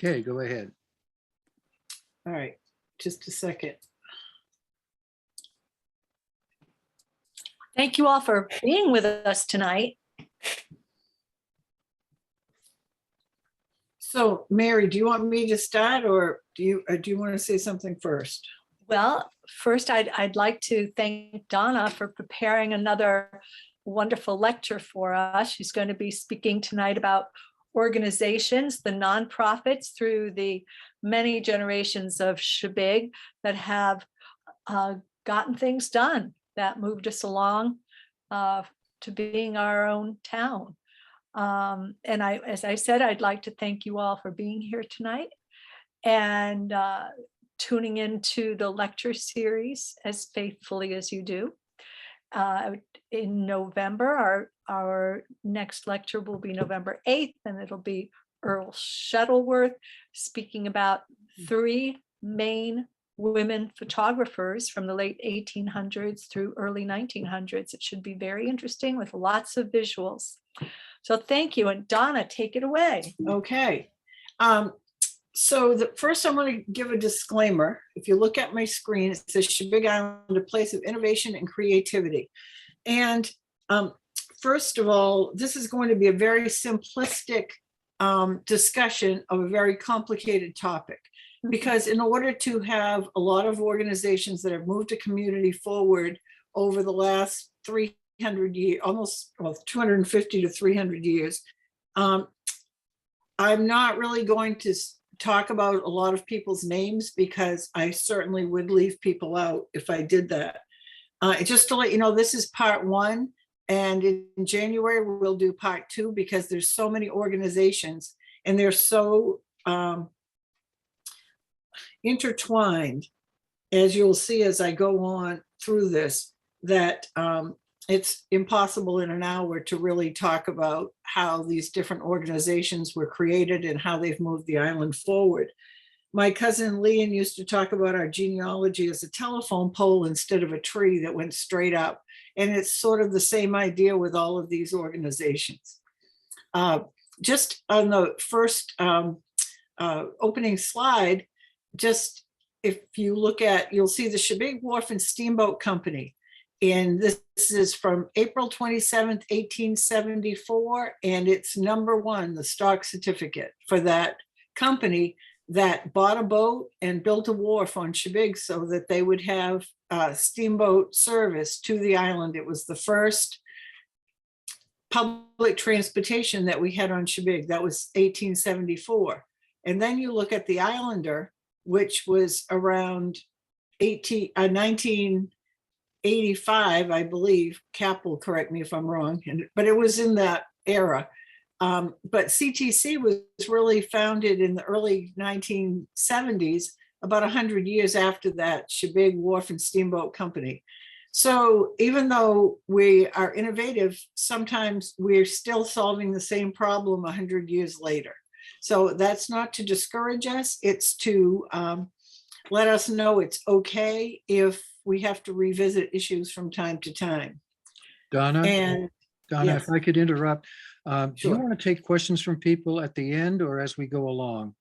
Okay, go ahead. All right, just a second. Thank you all for being with us tonight. So Mary, do you want me to start or do you want to say something first? Well, first, I'd like to thank Donna for preparing another wonderful lecture for us. She's going to be speaking tonight about organizations, the nonprofits through the many generations of Shebig that have gotten things done, that moved us along to being our own town. And as I said, I'd like to thank you all for being here tonight and tuning into the lecture series as faithfully as you do. In November, our next lecture will be November 8th, and it'll be Earl Shuttleworth speaking about 3 main women photographers from the late 1800s through early 1900s. It should be very interesting with lots of visuals. So thank you. And Donna, take it away. Okay. So first I want to give a disclaimer. If you look at my screen, it says Shebig Island, a place of innovation and creativity. And first of all, this is going to be a very simplistic discussion of a very complicated topic. Because in order to have a lot of organizations that have moved a community forward over the last 300 years, almost 250 to 300 years, I'm not really going to talk about a lot of people's names because I certainly would leave people out if I did that. Just to let you know, this is part 1, and in January we'll do part 2 because there's so many organizations and they're so intertwined, as you'll see as I go on through this, that it's impossible in an hour to really talk about how these different organizations were created and how they've moved the island forward. My cousin Leanne used to talk about our genealogy as a telephone pole instead of a tree that went straight up. And it's sort of the same idea with all of these organizations. Just on the first opening slide, just if you look at, you'll see the Shebig Wharf and Steamboat Company. And this is from April 27th, 1874, and it's number 1, the stock certificate for that company that bought a boat and built a wharf on Shebig so that they would have steamboat service to the island. It was the first public transportation that we had on Shebig. That was 1874. And then you look at the Islander, which was around 1985, I believe. Cap will correct me if I'm wrong, but it was in that era. But CTC was really founded in the early 1970s, about 100 years after that Shebig Wharf and Steamboat Company. So even though we are innovative, sometimes we're still solving the same problem 100 years later. So that's not to discourage us, it's to let us know it's okay if we have to revisit issues from time to time. Donna, And yes. if I could interrupt, do you Sure. want to take questions from people at the end or as we go along?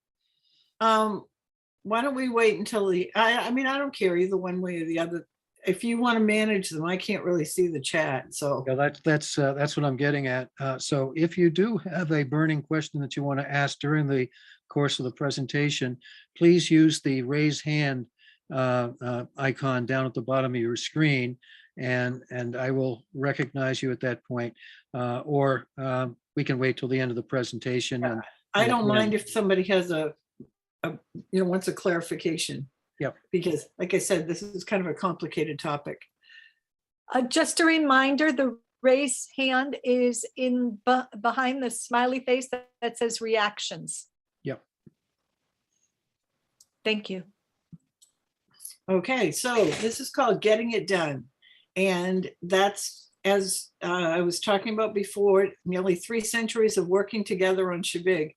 Why don't we wait until I mean, I don't care either one way or the other. If you want to manage them, I can't really see the chat, so. Yeah, that's what I'm getting at. So if you do have a burning question that you want to ask during the course of the presentation, please use the raise hand icon down at the bottom of your screen, and I will recognize you at that point. Or we can wait till the end of the presentation. And I don't mind if somebody has wants a clarification. Yep. Because like I said, this is kind of a complicated topic. Just a reminder, the raise hand is in behind the smiley face that says reactions. Yep. Thank you. Okay, so this is called Getting It Done. And that's, as I was talking about before, nearly 3 centuries of working together on Shebig.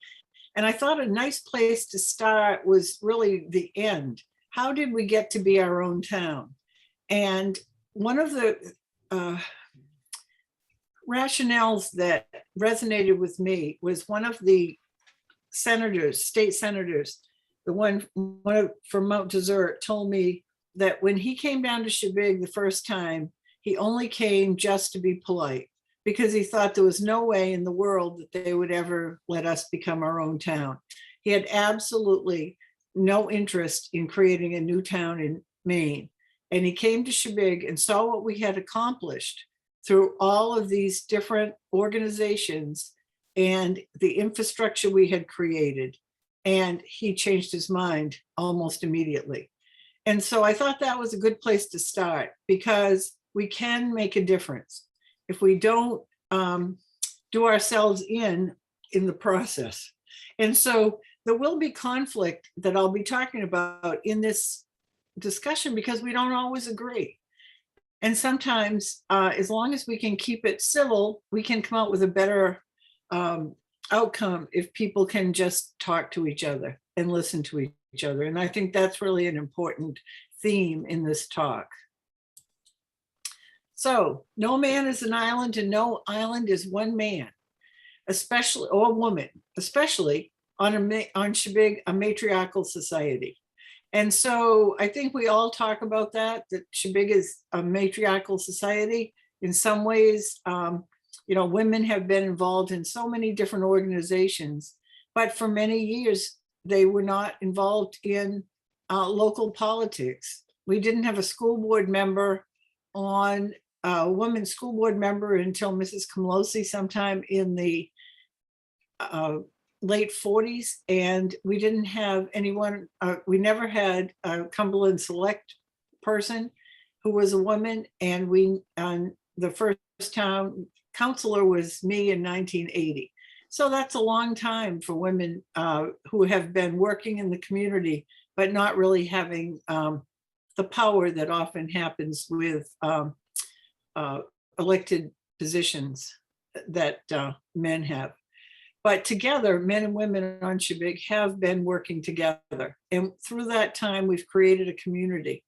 And I thought a nice place to start was really the end. How did we get to be our own town? And one of the rationales that resonated with me was one of the senators, state senators, the one from Mount Desert told me that when he came down to Shebig the first time, he only came just to be polite because he thought there was no way in the world that they would ever let us become our own town. He had absolutely no interest in creating a new town in Maine. And he came to Shebig and saw what we had accomplished through all of these different organizations and the infrastructure we had created. And he changed his mind almost immediately. And so I thought that was a good place to start because we can make a difference if we don't do ourselves in the process. And so there will be conflict that I'll be talking about in this discussion because we don't always agree. And sometimes, as long as we can keep it civil, we can come out with a better outcome if people can just talk to each other and listen to each other. And I think that's really an important theme in this talk. So no man is an island and no island is one man, especially, or woman, especially on Shebig, a matriarchal society. And so I think we all talk about that Shebig is a matriarchal society. In some ways, women have been involved in so many different organizations, but for many years, they were not involved in local politics. We didn't have a school board member a woman school board member until Mrs. Komlosi sometime in the late 40s. And we didn't have anyone, we never had a Cumberland Select person who was a woman. And the first town councilor was me in 1980. So that's a long time for women who have been working in the community, but not really having the power that often happens with elected positions that men have. But together, men and women on Shebig have been working together. And through that time, we've created a community.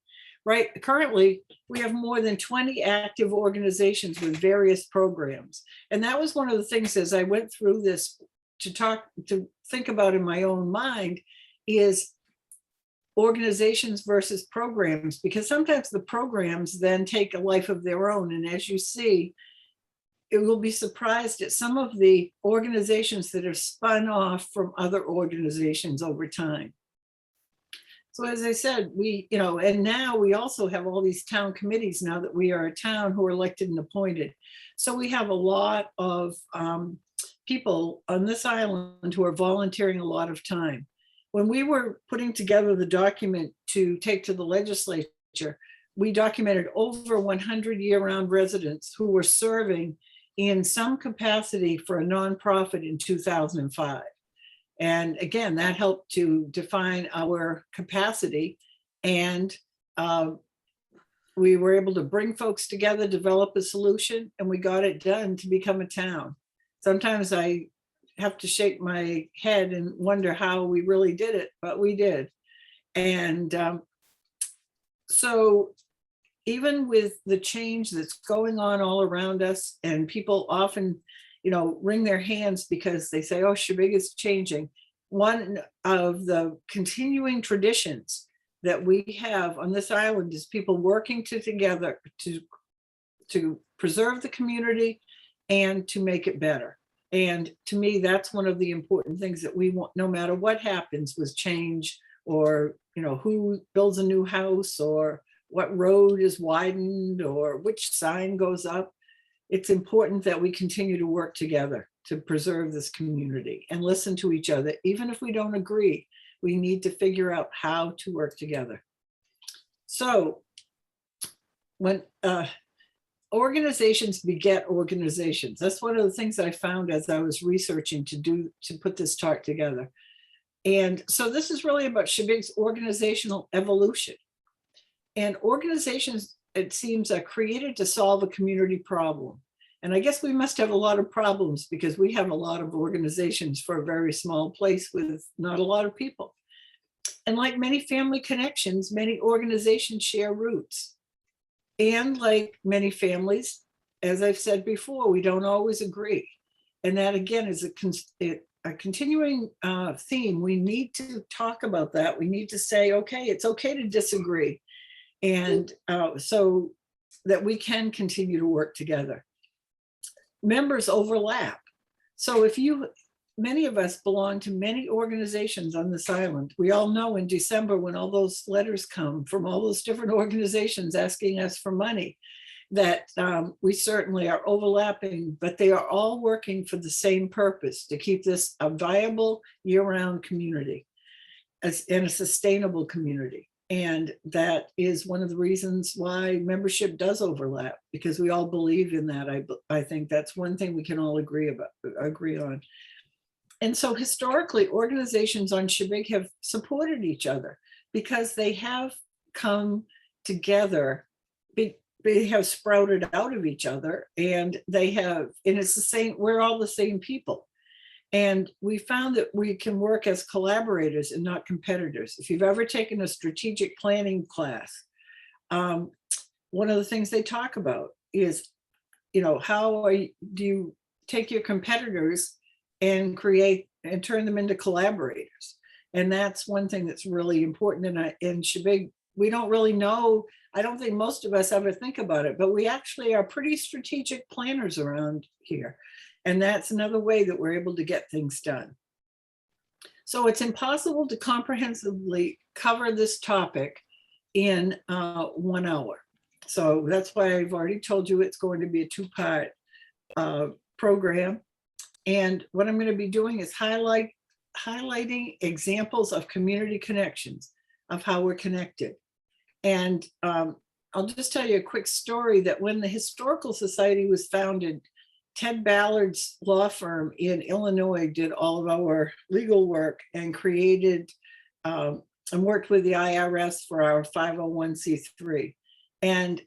Right. Currently, we have more than 20 active organizations with various programs. And that was one of the things as I went through this to think about in my own mind is organizations versus programs, because sometimes the programs then take a life of their own. And as you see, it will be surprised at some of the organizations that have spun off from other organizations over time. So as I said, and now we also have all these town committees now that we are a town who are elected and appointed. So we have a lot of people on this island who are volunteering a lot of time. When we were putting together the document to take to the legislature, we documented over 100 year-round residents who were serving in some capacity for a nonprofit in 2005. And again, that helped to define our capacity. And we were able to bring folks together, develop a solution, and we got it done to become a town. Sometimes I have to shake my head and wonder how we really did it, but we did. And so even with the change that's going on all around us, and people often wring their hands because they say, oh, Shebig is changing. One of the continuing traditions that we have on this island is people working together to preserve the community and to make it better. And to me, that's one of the important things that we want, no matter what happens with change or, who builds a new house or what road is widened or which sign goes up. It's important that we continue to work together to preserve this community and listen to each other. Even if we don't agree, we need to figure out how to work together. So when organizations beget organizations, that's one of the things I found as I was researching to put this talk together. And so this is really about Shebig's organizational evolution. And organizations, it seems, are created to solve a community problem. And I guess we must have a lot of problems because we have a lot of organizations for a very small place with not a lot of people. And like many family connections, many organizations share roots. And like many families, as I've said before, we don't always agree. And that again is a continuing theme. We need to talk about that. We need to say, okay, it's okay to disagree. And so that we can continue to work together. Members overlap. So if you, many of us belong to many organizations on this island. We all know in December when all those letters come from all those different organizations asking us for money, that we certainly are overlapping, but they are all working for the same purpose, to keep this a viable year-round community and a sustainable community. And that is one of the reasons why membership does overlap, because we all believe in that. I think that's one thing we can all agree on. And so historically, organizations on Shebig have supported each other because they have come together. They have sprouted out of each other, and and it's the same, we're all the same people. And we found that we can work as collaborators and not competitors. If you've ever taken a strategic planning class, one of the things they talk about is, how do you take your competitors and create and turn them into collaborators? And that's one thing that's really important. And in Shebig, we don't really know. I don't think most of us ever think about it, but we actually are pretty strategic planners around here. And that's another way that we're able to get things done. So it's impossible to comprehensively cover this topic in 1 hour. So that's why I've already told you it's going to be a 2-part program. And what I'm going to be doing is highlighting examples of community connections, of how we're connected. And I'll just tell you a quick story that when the Historical Society was founded, Ted Ballard's law firm in Illinois did all of our legal work and created and worked with the IRS for our 501c3. And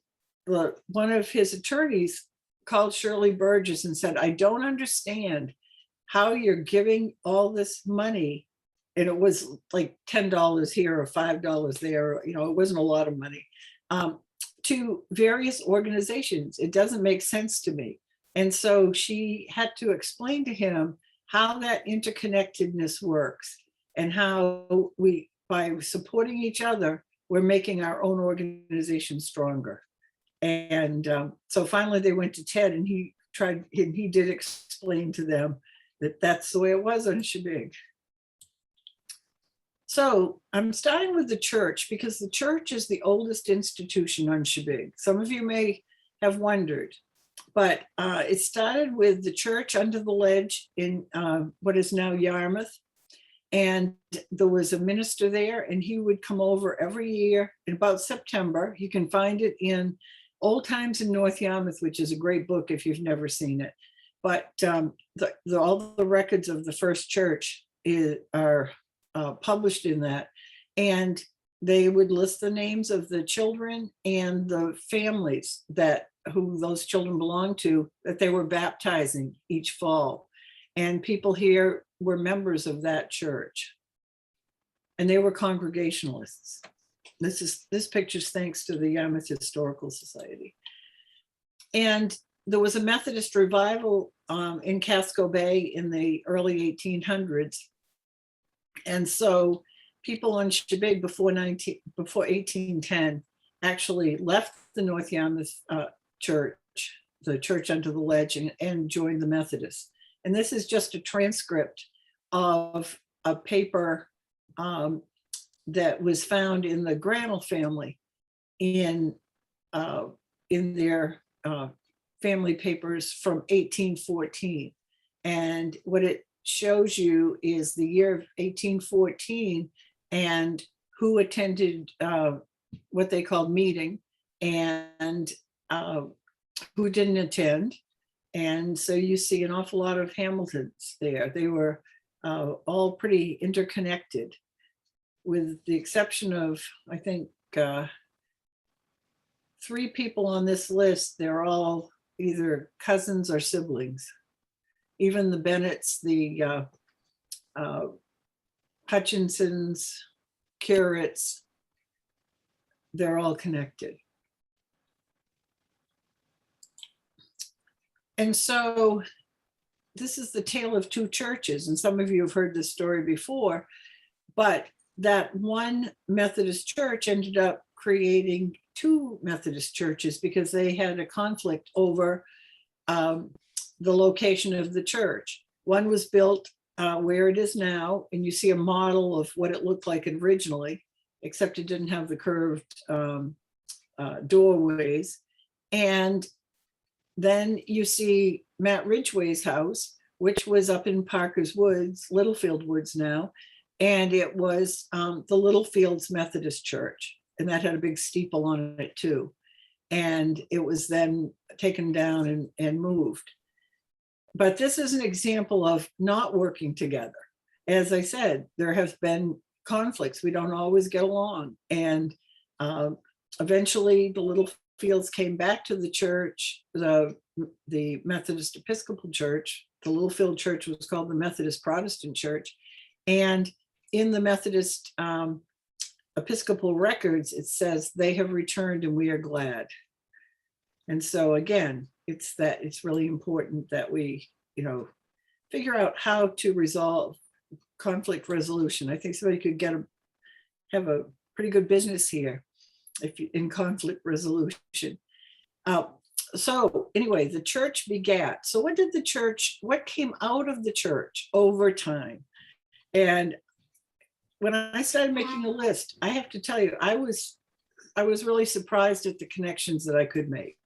one of his attorneys called Shirley Burgess and said, I don't understand how you're giving all this money. And it was like $10 here or $5 there, it wasn't a lot of money, to various organizations. It doesn't make sense to me. And so she had to explain to him how that interconnectedness works and how we, by supporting each other, we're making our own organization stronger. And so finally they went to Ted, and he did explain to them that that's the way it was on Shebig. So I'm starting with the church because the church is the oldest institution on Shebig. Some of you may have wondered, but it started with the church under the ledge in what is now Yarmouth. And there was a minister there, and he would come over every year in about September. You can find it in Old Times in North Yarmouth, which is a great book if you've never seen it. But all the records of the first church are published in that. And they would list the names of the children and the families who those children belonged to, that they were baptizing each fall. And people here were members of that church. And they were Congregationalists. This picture's thanks to the Yarmouth Historical Society. And there was a Methodist revival in Casco Bay in the early 1800s. And so people on Shebig before 1810 actually left the North Yarmouth church, the church under the ledge, and joined the Methodists. And this is just a transcript of a paper that was found in the Granell family in their family papers from 1814. And what it shows you is the year of 1814 and who attended what they called meeting and who didn't attend. And so you see an awful lot of Hamiltons there. They were all pretty interconnected, with the exception of, I think, 3 people on this list. They're all either cousins or siblings. Even the Bennetts, the Hutchinsons, Curats, they're all connected. And so this is the tale of two churches, and some of you have heard this story before, but that one Methodist church ended up creating two Methodist churches because they had a conflict over the location of the church. One was built where it is now, and you see a model of what it looked like originally, except it didn't have the curved doorways. And then you see Matt Ridgway's house, which was up in Parker's Woods, Littlefield Woods now, and it was the Littlefields Methodist Church, and that had a big steeple on it too. And it was then taken down and moved. But this is an example of not working together. As I said, there have been conflicts. We don't always get along. And eventually the Littlefields came back to the church, the Methodist Episcopal Church. The Littlefield Church was called the Methodist Protestant Church. And in the Methodist Episcopal records, it says they have returned and we are glad. And so again, it's really important that we, figure out how to resolve conflict resolution. I think somebody could have a pretty good business here in conflict resolution. So anyway, the church begat. So what came out of the church over time? And when I started making a list, I have to tell you, I was really surprised at the connections that I could make.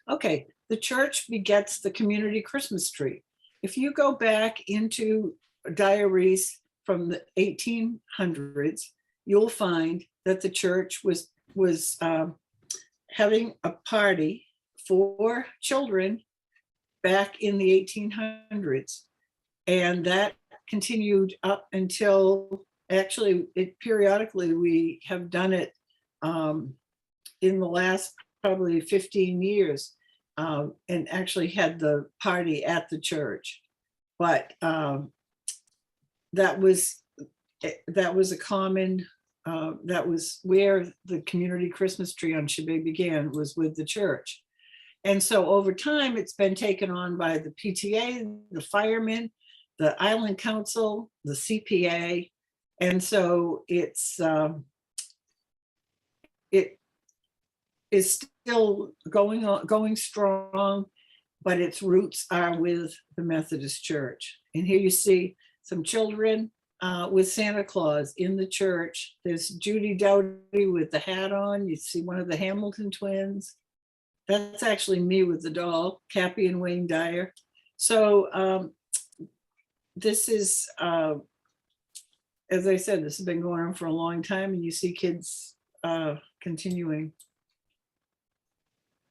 Okay, the church begets the community Christmas tree. If you go back into diaries from the 1800s, you'll find that the church was having a party for children back in the 1800s. And that continued up until, actually, periodically we have done it in the last probably 15 years, and actually had the party at the church. But that was a common, that was where the community Christmas tree on Shebig began, was with the church. And so over time, it's been taken on by the PTA, the firemen, the Island Council, the CPA. And so it is still going strong, but its roots are with the Methodist Church. And here you see some children with Santa Claus in the church. There's Judy Doughty with the hat on. You see one of the Hamilton twins. That's actually me with the doll, Cappy and Wayne Dyer. So this is, as I said, this has been going on for a long time, and you see kids continuing.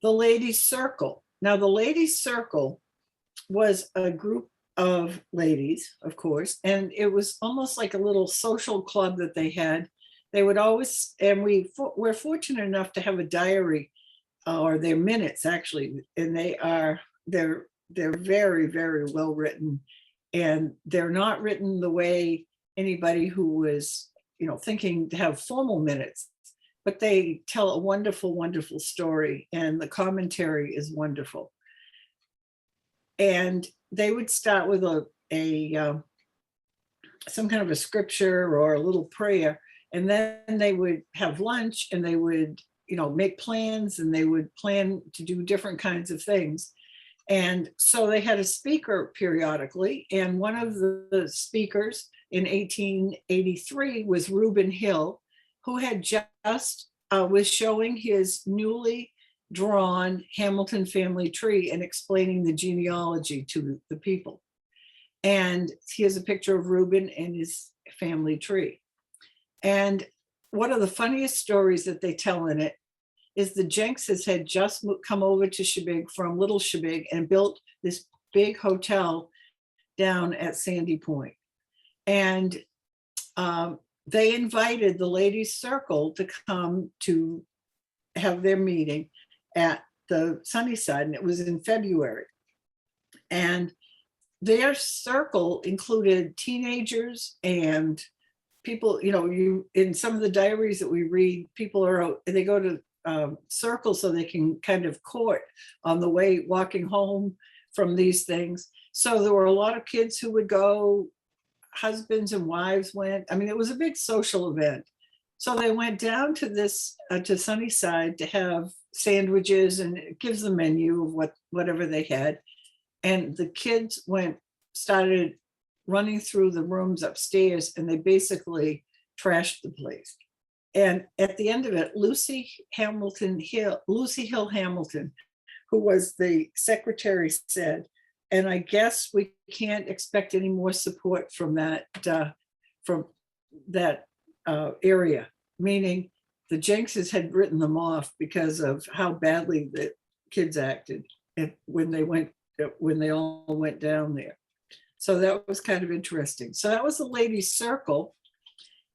The Ladies' Circle. Now, the Ladies' Circle was a group of ladies, of course, and it was almost like a little social club that they had. They would always, and we're fortunate enough to have a diary, or their minutes actually, and they're very, very well written, and they're not written the way anybody who was, thinking to have formal minutes, but they tell a wonderful, wonderful story, and the commentary is wonderful. And they would start with some kind of a scripture or a little prayer, and then they would have lunch, and they would, make plans, and they would plan to do different kinds of things. And so they had a speaker periodically, and one of the speakers in 1883 was Reuben Hill, who had just was showing his newly drawn Hamilton family tree and explaining the genealogy to the people. And here's a picture of Reuben and his family tree. And one of the funniest stories that they tell in it is the Jenkses had just come over to Shebig from Little Shebig and built this big hotel down at Sandy Point. And they invited the Ladies' Circle to come to have their meeting at the Sunnyside, and it was in February. And their circle included teenagers and people, in some of the diaries that we read, people are out, they go to circles so they can kind of court on the way walking home from these things. So there were a lot of kids who would go, husbands and wives went. I mean, it was a big social event. So they went down to this, to Sunnyside to have sandwiches, and it gives the menu of whatever they had. And the kids started running through the rooms upstairs, and they basically trashed the place. And at the end of it, Lucy Hill Hamilton, who was the secretary, said, and I guess we can't expect any more support from that area, meaning the Jenkses had written them off because of how badly the kids acted when they all went down there. So that was kind of interesting. So that was the Ladies' Circle.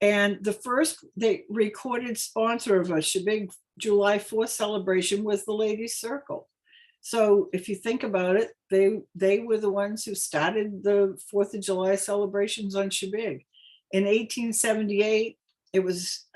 And the first recorded sponsor of a Shebig July 4th celebration was the Ladies' Circle. So if you think about it, they were the ones who started the 4th of July celebrations on Shebig. In 1878, it was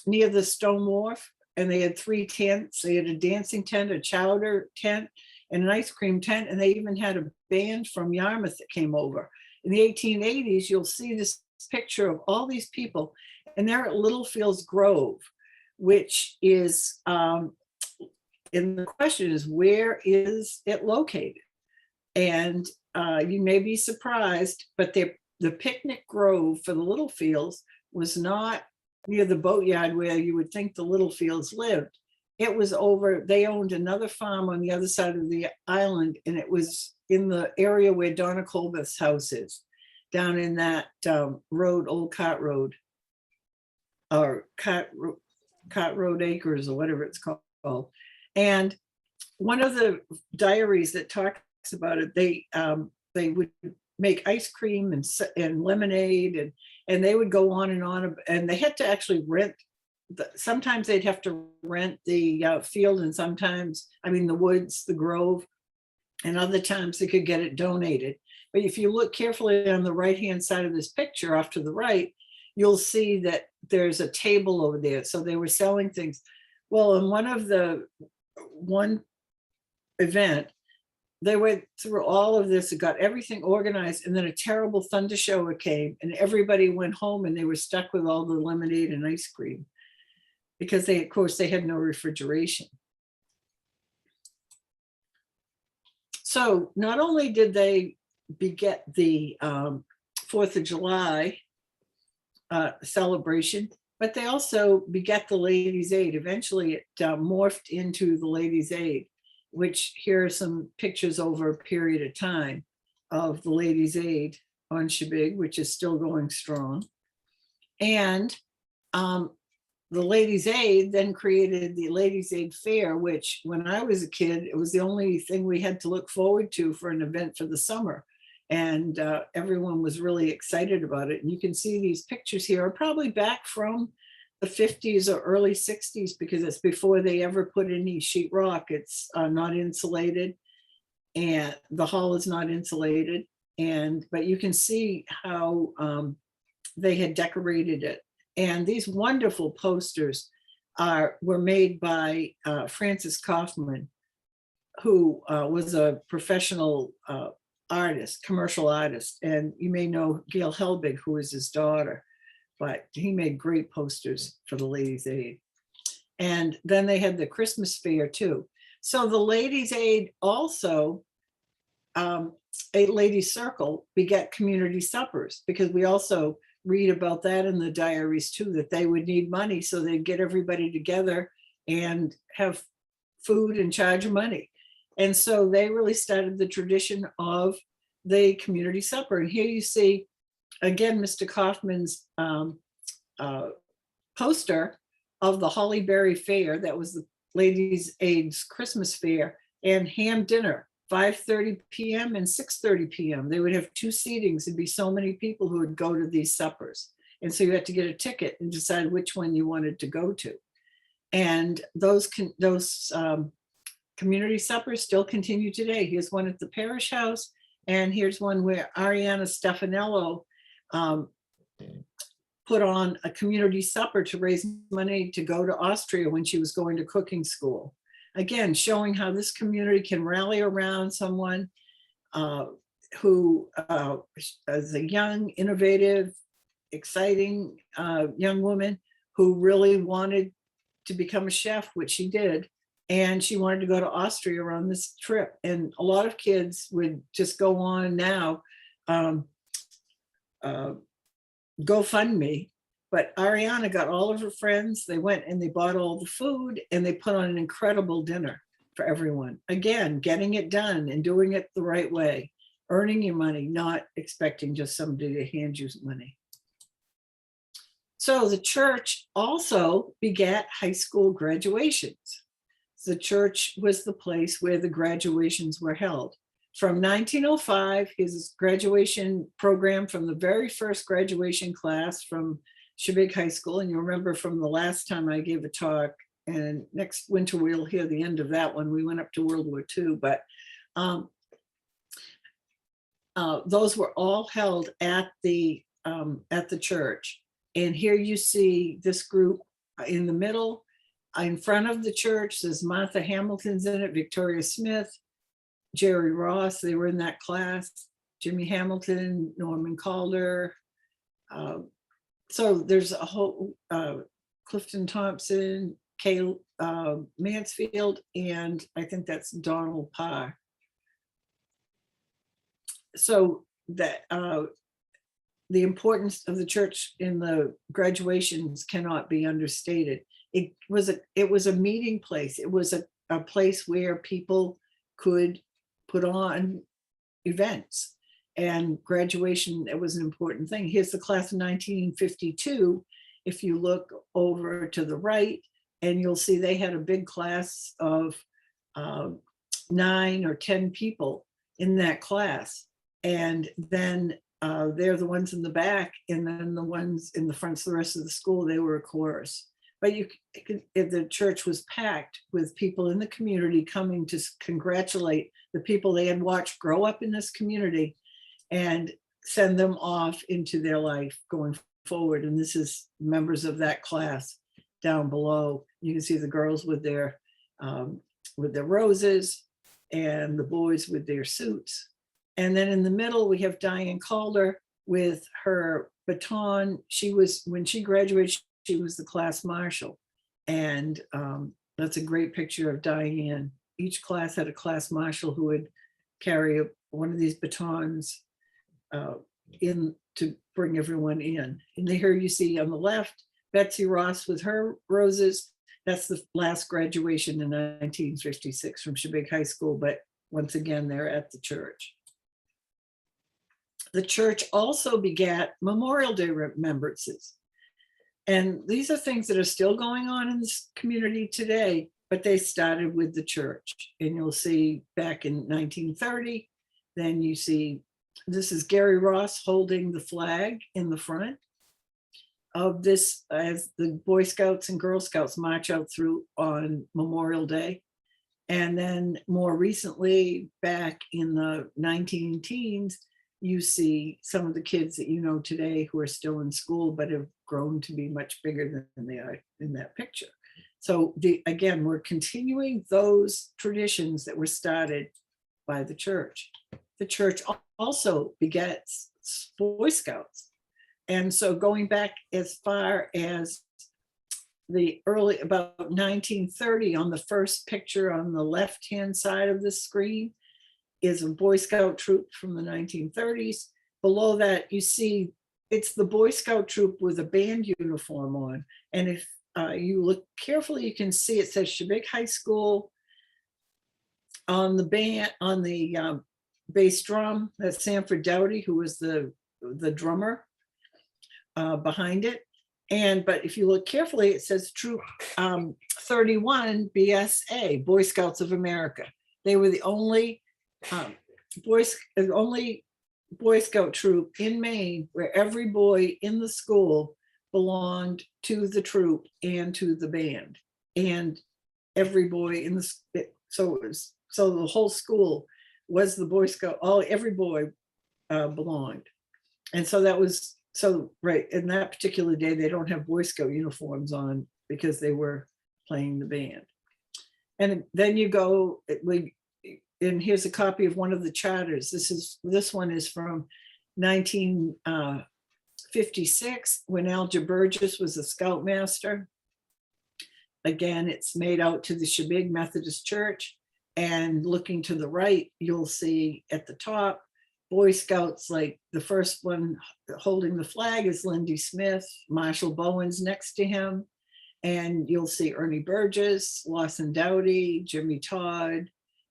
near the Stone Wharf, and they had 3 tents. They had a dancing tent, a chowder tent, and an ice cream tent, and they even had a band from Yarmouth that came over. In the 1880s, you'll see this picture of all these people, and they're at Littlefields Grove, which is, and the question is, where is it located? And you may be surprised, but the picnic grove for the Littlefields was not near the boatyard where you would think the Littlefields lived. It was over, they owned another farm on the other side of the island, and it was in the area where Donna Colbeth's house is, down in that road, Old Cart Road, or Cart Road Acres, or whatever it's called. And one of the diaries that talks about it, they would make ice cream and lemonade, and they would go on, and they had to actually rent. Sometimes they'd have to rent the field, and sometimes, the woods, the grove, and other times they could get it donated. But if you look carefully on the right-hand side of this picture off to the right, you'll see that there's a table over there. So they were selling things. Well, in one event, they went through all of this and got everything organized, and then a terrible thunder shower came, and everybody went home, and they were stuck with all the lemonade and ice cream because of course, they had no refrigeration. So not only did they beget the 4th of July celebration, but they also beget the Ladies' Aid. Eventually it morphed into the Ladies' Aid, which here are some pictures over a period of time of the Ladies' Aid on Shebig, which is still going strong. And the Ladies' Aid then created the Ladies' Aid Fair, which when I was a kid, it was the only thing we had to look forward to for an event for the summer. And everyone was really excited about it. And you can see these pictures here are probably back from the 50s or early 60s, because it's before they ever put any sheetrock. It's not insulated, and the hall is not insulated. But you can see how they had decorated it. And these wonderful posters were made by Francis Kaufman, who was a professional artist, commercial artist. And you may know Gail Helbig, who is his daughter, but he made great posters for the Ladies' Aid. And then they had the Christmas fair too. So the Ladies' Aid also, a Ladies' Circle, beget community suppers, because we also read about that in the diaries too, that they would need money, so they'd get everybody together and have food and charge money. And so they really started the tradition of the community supper. And here you see, again, Mr. Kaufman's poster of the Hollyberry Fair. That was the Ladies' Aid's Christmas fair, and ham dinner, 5:30 p.m. and 6:30 p.m. They would have 2 seatings. There'd be so many people who would go to these suppers. And so you had to get a ticket and decide which one you wanted to go to. And those community suppers still continue today. Here's one at the Parish House, and here's one where Ariana Stefanello put on a community supper to raise money to go to Austria when she was going to cooking school. Again, showing how this community can rally around someone who is a young, innovative, exciting young woman who really wanted to become a chef, which she did. And she wanted to go to Austria on this trip. And a lot of kids would just go on now, GoFundMe. But Ariana got all of her friends. They went and they bought all the food and they put on an incredible dinner for everyone. Again, getting it done and doing it the right way, earning your money, not expecting just somebody to hand you money. So the church also begat high school graduations. The church was the place where the graduations were held. From 1905, his graduation program from the very first graduation class from Shebig High School, and you remember from the last time I gave a talk, and next winter we'll hear the end of that one, we went up to World War II, but those were all held at the church. And here you see this group in the middle. In front of the church, there's Martha Hamilton's in it, Victoria Smith, Jerry Ross, they were in that class, Jimmy Hamilton, Norman Calder. So there's a whole, Clifton Thompson, Kay Mansfield, and I think that's Donald Parr. So that the importance of the church in the graduations cannot be understated. It was a meeting place. It was a place where people could put on events, and graduation, it was an important thing. Here's the class of 1952. If you look over to the right, and you'll see they had a big class of 9 or 10 people in that class. And then they're the ones in the back, and then the ones in the front, the rest of the school, they were a chorus. But the church was packed with people in the community coming to congratulate the people they had watched grow up in this community and send them off into their life going forward. And this is members of that class down below. You can see the girls with their roses and the boys with their suits. And then in the middle, we have Diane Calder with her baton. When she graduated, she was the class marshal. And that's a great picture of Diane. Each class had a class marshal who would carry one of these batons in to bring everyone in. And here you see on the left, Betsy Ross with her roses. That's the last graduation in 1956 from Shebig High School. But once again, they're at the church. The church also begat Memorial Day remembrances. And these are things that are still going on in this community today, but they started with the church. And you'll see back in 1930, then you see, this is Gary Ross holding the flag in the front of this as the Boy Scouts and Girl Scouts march out through on Memorial Day. And then more recently, back in the 19-teens, you see some of the kids that you know today who are still in school, but have grown to be much bigger than they are in that picture. So again, we're continuing those traditions that were started by the church. The church also begets Boy Scouts. And so going back as far as the early, about 1930, on the first picture on the left-hand side of the screen is a Boy Scout troop from the 1930s. Below that, you see it's the Boy Scout troop with a band uniform on. And if you look carefully, you can see it says Shebig High School on the band, on the bass drum. That's Sanford Dowdy, who was the drummer behind it. But if you look carefully, it says Troop 31 BSA, Boy Scouts of America. They were the only Boy Scout troop in Maine where every boy in the school belonged to the troop and to the band. And every boy in the, so the whole school was the Boy Scout, every boy belonged. And so that was, so right, in that particular day, they don't have Boy Scout uniforms on because they were playing the band. And then you go, and here's a copy of one of the charters. This one is from 1956, when Alger Burgess was a scoutmaster. Again, it's made out to the Shebig Methodist Church. And looking to the right, you'll see at the top, Boy Scouts, like the first one holding the flag is Lindy Smith, Marshall Bowen's next to him. And you'll see Ernie Burgess, Lawson Dowdy, Jimmy Todd,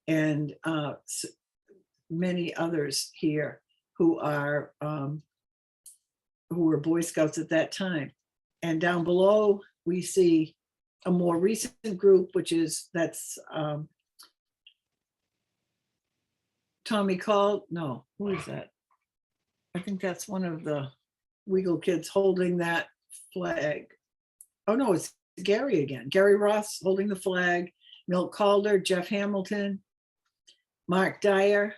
and many others here who were Boy Scouts at that time. And down below, we see a more recent group, that's Tommy Call. No, who is that? I think that's one of the Weagle kids holding that flag. Oh no, it's Gary again. Gary Ross holding the flag. Milt Calder, Jeff Hamilton, Mark Dyer,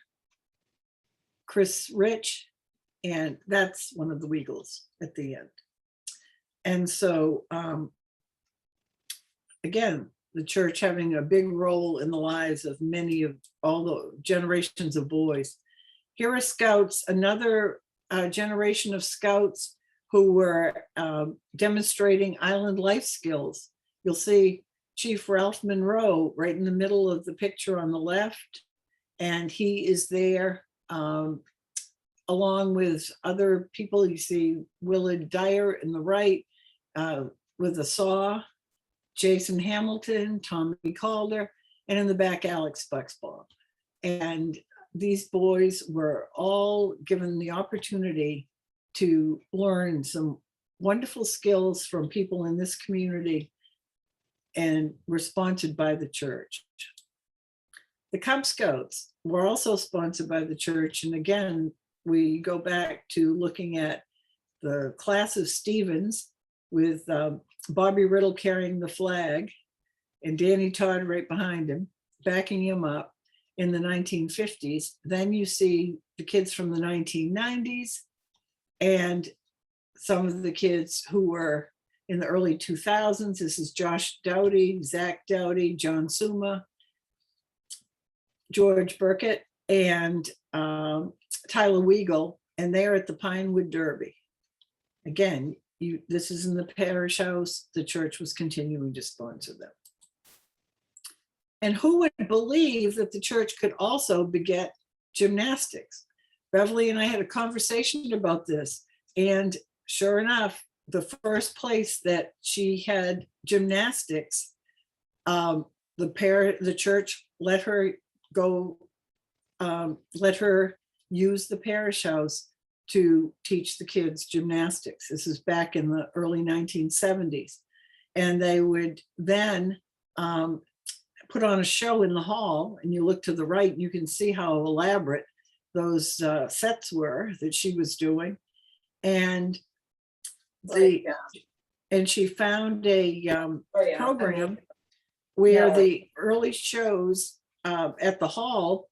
Chris Rich, and that's one of the Weagles at the end. And so, again, the church having a big role in the lives of many of all the generations of boys. Here are scouts, another generation of scouts who were demonstrating island life skills. You'll see Chief Ralph Monroe right in the middle of the picture on the left, and he is there along with other people. You see Willard Dyer in the right with a saw, Jason Hamilton, Tommy Calder, and in the back, Alex Bucksbaum. And these boys were all given the opportunity to learn some wonderful skills from people in this community and were sponsored by the church. The Cub Scouts were also sponsored by the church. And again, we go back to looking at the class of Stevens with Bobby Riddle carrying the flag and Danny Todd right behind him, backing him up in the 1950s. Then you see the kids from the 1990s and some of the kids who were in the early 2000s. This is Josh Dowdy, Zach Dowdy, John Suma, George Burkett, and Tyler Weagle, and they're at the Pinewood Derby. Again, this is in the parish house. The church was continuing to sponsor them. And who would believe that the church could also beget gymnastics? Beverly and I had a conversation about this, and sure enough, the first place that she had gymnastics, the church let her go, let her use the parish house to teach the kids gymnastics. This is back in the early 1970s. And they would then put on a show in the hall, and you look to the right, you can see how elaborate those sets were that she was doing. And she found a program where the early shows at the hall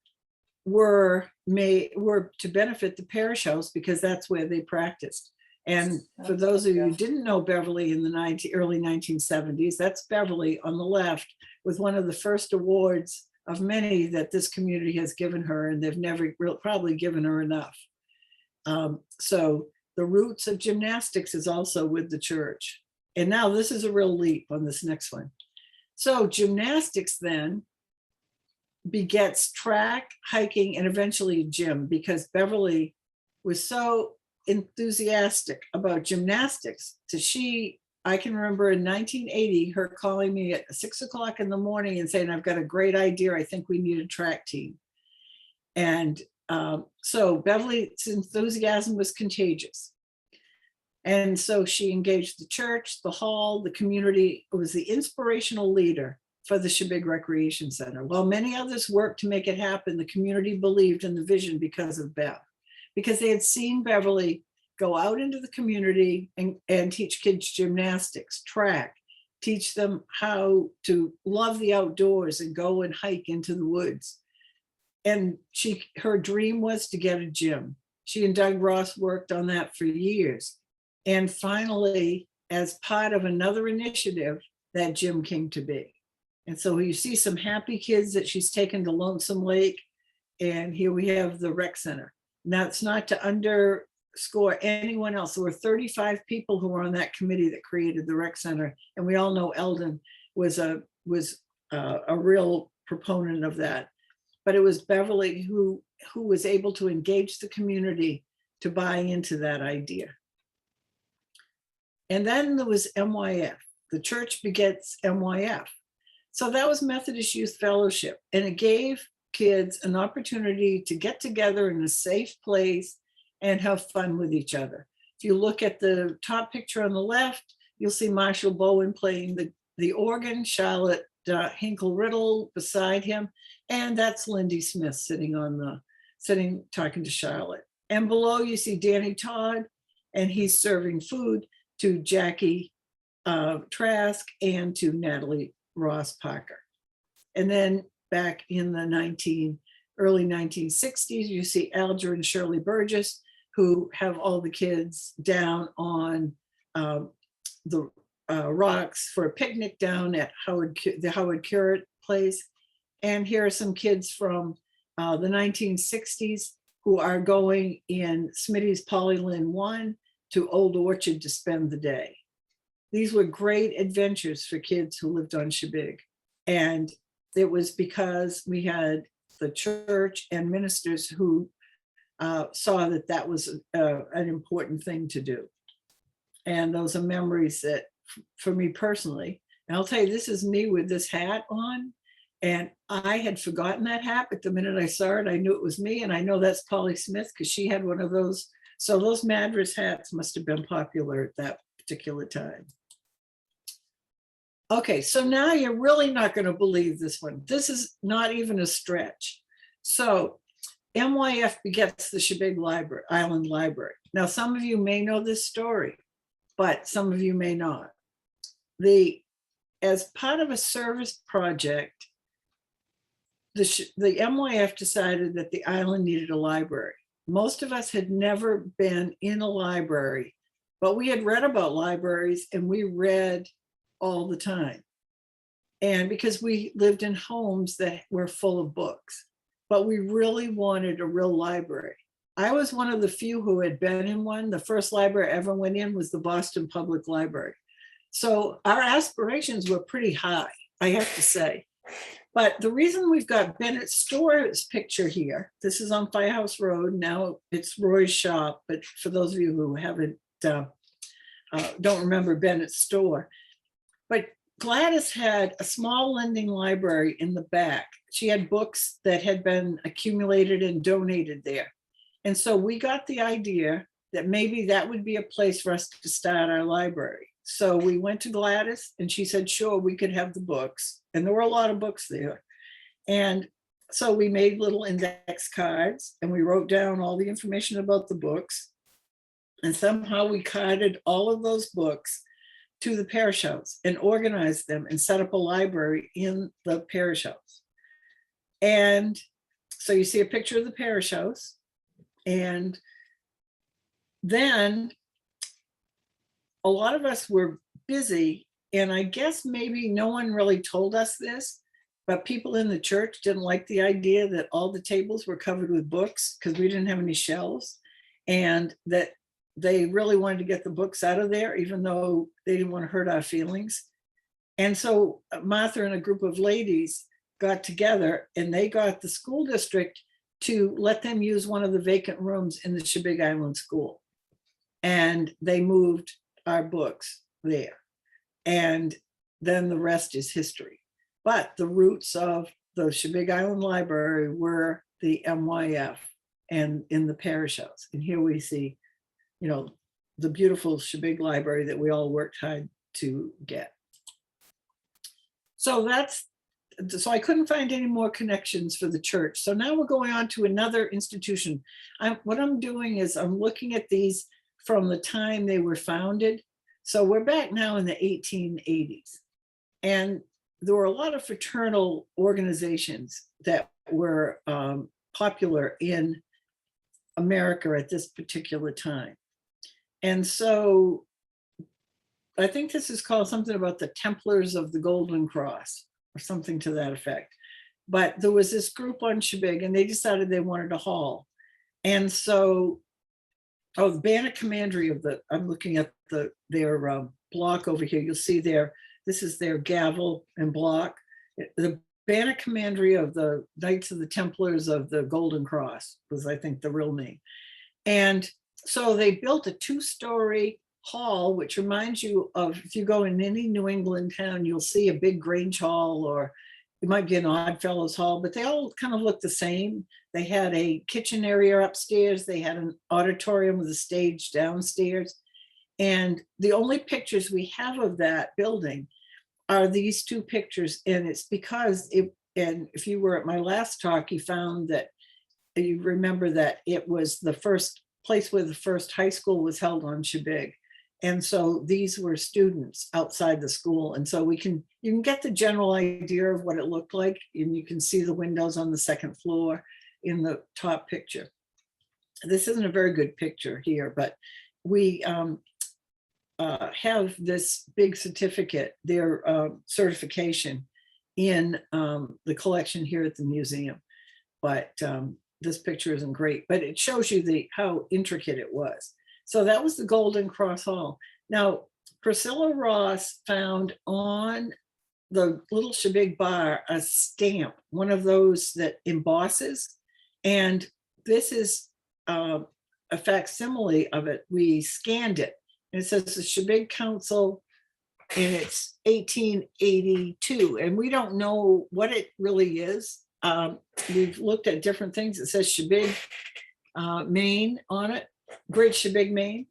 were to benefit the parish house, because that's where they practiced. And for those of you who didn't know Beverly in the early 1970s, that's Beverly on the left with one of the first awards of many that this community has given her, and they've never probably given her enough. So the roots of gymnastics is also with the church. And now this is a real leap on this next one. So gymnastics then begets track, hiking, and eventually gym, because Beverly was so enthusiastic about gymnastics. I can remember in 1980, her calling me at 6 o'clock in the morning and saying, I've got a great idea. I think we need a track team. And so Beverly's enthusiasm was contagious. And so she engaged the church, the hall, the community. It was the inspirational leader for the Shebig Recreation Center. While many others worked to make it happen, the community believed in the vision because of Bev, because they had seen Beverly go out into the community and teach kids gymnastics, track, teach them how to love the outdoors and go and hike into the woods. And her dream was to get a gym. She and Doug Ross worked on that for years. And finally, as part of another initiative, that gym came to be. And so you see some happy kids that she's taken to Lonesome Lake. And here we have the rec center. Now, it's not to underscore anyone else. There were 35 people who were on that committee that created the rec center. And we all know Eldon was a real proponent of that. But it was Beverly who was able to engage the community to buy into that idea. And then there was MYF. The church begets MYF. So that was Methodist Youth Fellowship. And it gave kids an opportunity to get together in a safe place and have fun with each other. If you look at the top picture on the left, you'll see Marshall Bowen playing the organ, Charlotte Hinkle Riddle beside him, and that's Lindy Smith sitting talking to Charlotte. And below you see Danny Todd, and he's serving food to Jackie Trask and to Natalie Ross Parker. And then back in the early 1960s, you see Alger and Shirley Burgess, who have all the kids down on the rocks for a picnic down at the Howard Curate place. And here are some kids from the 1960s who are going in Smitty's Polylin 1 to Old Orchard to spend the day. These were great adventures for kids who lived on Shebig. And it was because we had the church and ministers who saw that that was an important thing to do. And those are memories that, for me personally, and I'll tell you, this is me with this hat on. And I had forgotten that hat, but the minute I saw it, I knew it was me. And I know that's Polly Smith because she had one of those. So those Madras hats must have been popular at that particular time. Okay, so now you're really not going to believe this one. This is not even a stretch. So MYF begets the Shebig Island Library. Now, some of you may know this story, but some of you may not. As part of a service project, the MYF decided that the island needed a library. Most of us had never been in a library, but we had read about libraries and we read all the time. And because we lived in homes that were full of books, but we really wanted a real library. I was one of the few who had been in one. The first library I ever went in was the Boston Public Library. So our aspirations were pretty high, I have to say. But the reason we've got Bennett Store's picture here, this is on Firehouse Road. Now it's Roy's shop, but for those of you who haven't, don't remember Bennett Store. But Gladys had a small lending library in the back. She had books that had been accumulated and donated there. And so we got the idea that maybe that would be a place for us to start our library. So we went to Gladys and she said, sure, we could have the books. And there were a lot of books there. And so we made little index cards and we wrote down all the information about the books. And somehow we carted all of those books to the parish house and organized them and set up a library in the parish house. And so you see a picture of the parish house. And then a lot of us were busy, and I guess maybe no one really told us this, but people in the church didn't like the idea that all the tables were covered with books because we didn't have any shelves, and that they really wanted to get the books out of there, even though they didn't want to hurt our feelings. And so Martha and a group of ladies got together and they got the school district to let them use one of the vacant rooms in the Shebig Island School. And they moved our books there. And then the rest is history. But the roots of the Shebig Island Library were the MYF and in the parish house. And here we see, you know, the beautiful Shebig Library that we all worked hard to get. So I couldn't find any more connections for the church. So now we're going on to another institution. What I'm doing is I'm looking at these from the time they were founded. So we're back now in the 1880s. And there were a lot of fraternal organizations that were popular in America at this particular time. And so I think this is called something about the Templars of the Golden Cross. or something to that effect. But there was this group on Shebig, and they decided they wanted a hall. And so, oh, the Bannock Commandery of the, I'm looking at their block over here. You'll see this is their gavel and block. The Bannock Commandery of the Knights of the Templars of the Golden Cross was, I think, the real name. And so they built a 2-story hall, which reminds you of, if you go in any New England town, you'll see a big Grange Hall, or it might be an Oddfellows Hall, but they all kind of look the same. They had a kitchen area upstairs. They had an auditorium with a stage downstairs. And the only pictures we have of that building are these 2 pictures. And it's because and if you were at my last talk, you found that, you remember that it was the first place where the first high school was held on Shebig. And so these were students outside the school. And so you can get the general idea of what it looked like. And you can see the windows on the 2nd floor in the top picture. This isn't a very good picture here, but we have this big certificate, their certification, in the collection here at the museum. But this picture isn't great, but it shows you how intricate it was. So that was the Golden Cross Hall. Now, Priscilla Ross found on the Little Shebig Bar a stamp, one of those that embosses. And this is a facsimile of it. We scanned it. And it says the Shebig Council, and it's 1882. And we don't know what it really is. We've looked at different things. It says Shebig, Maine on it, Great Shebig, Maine.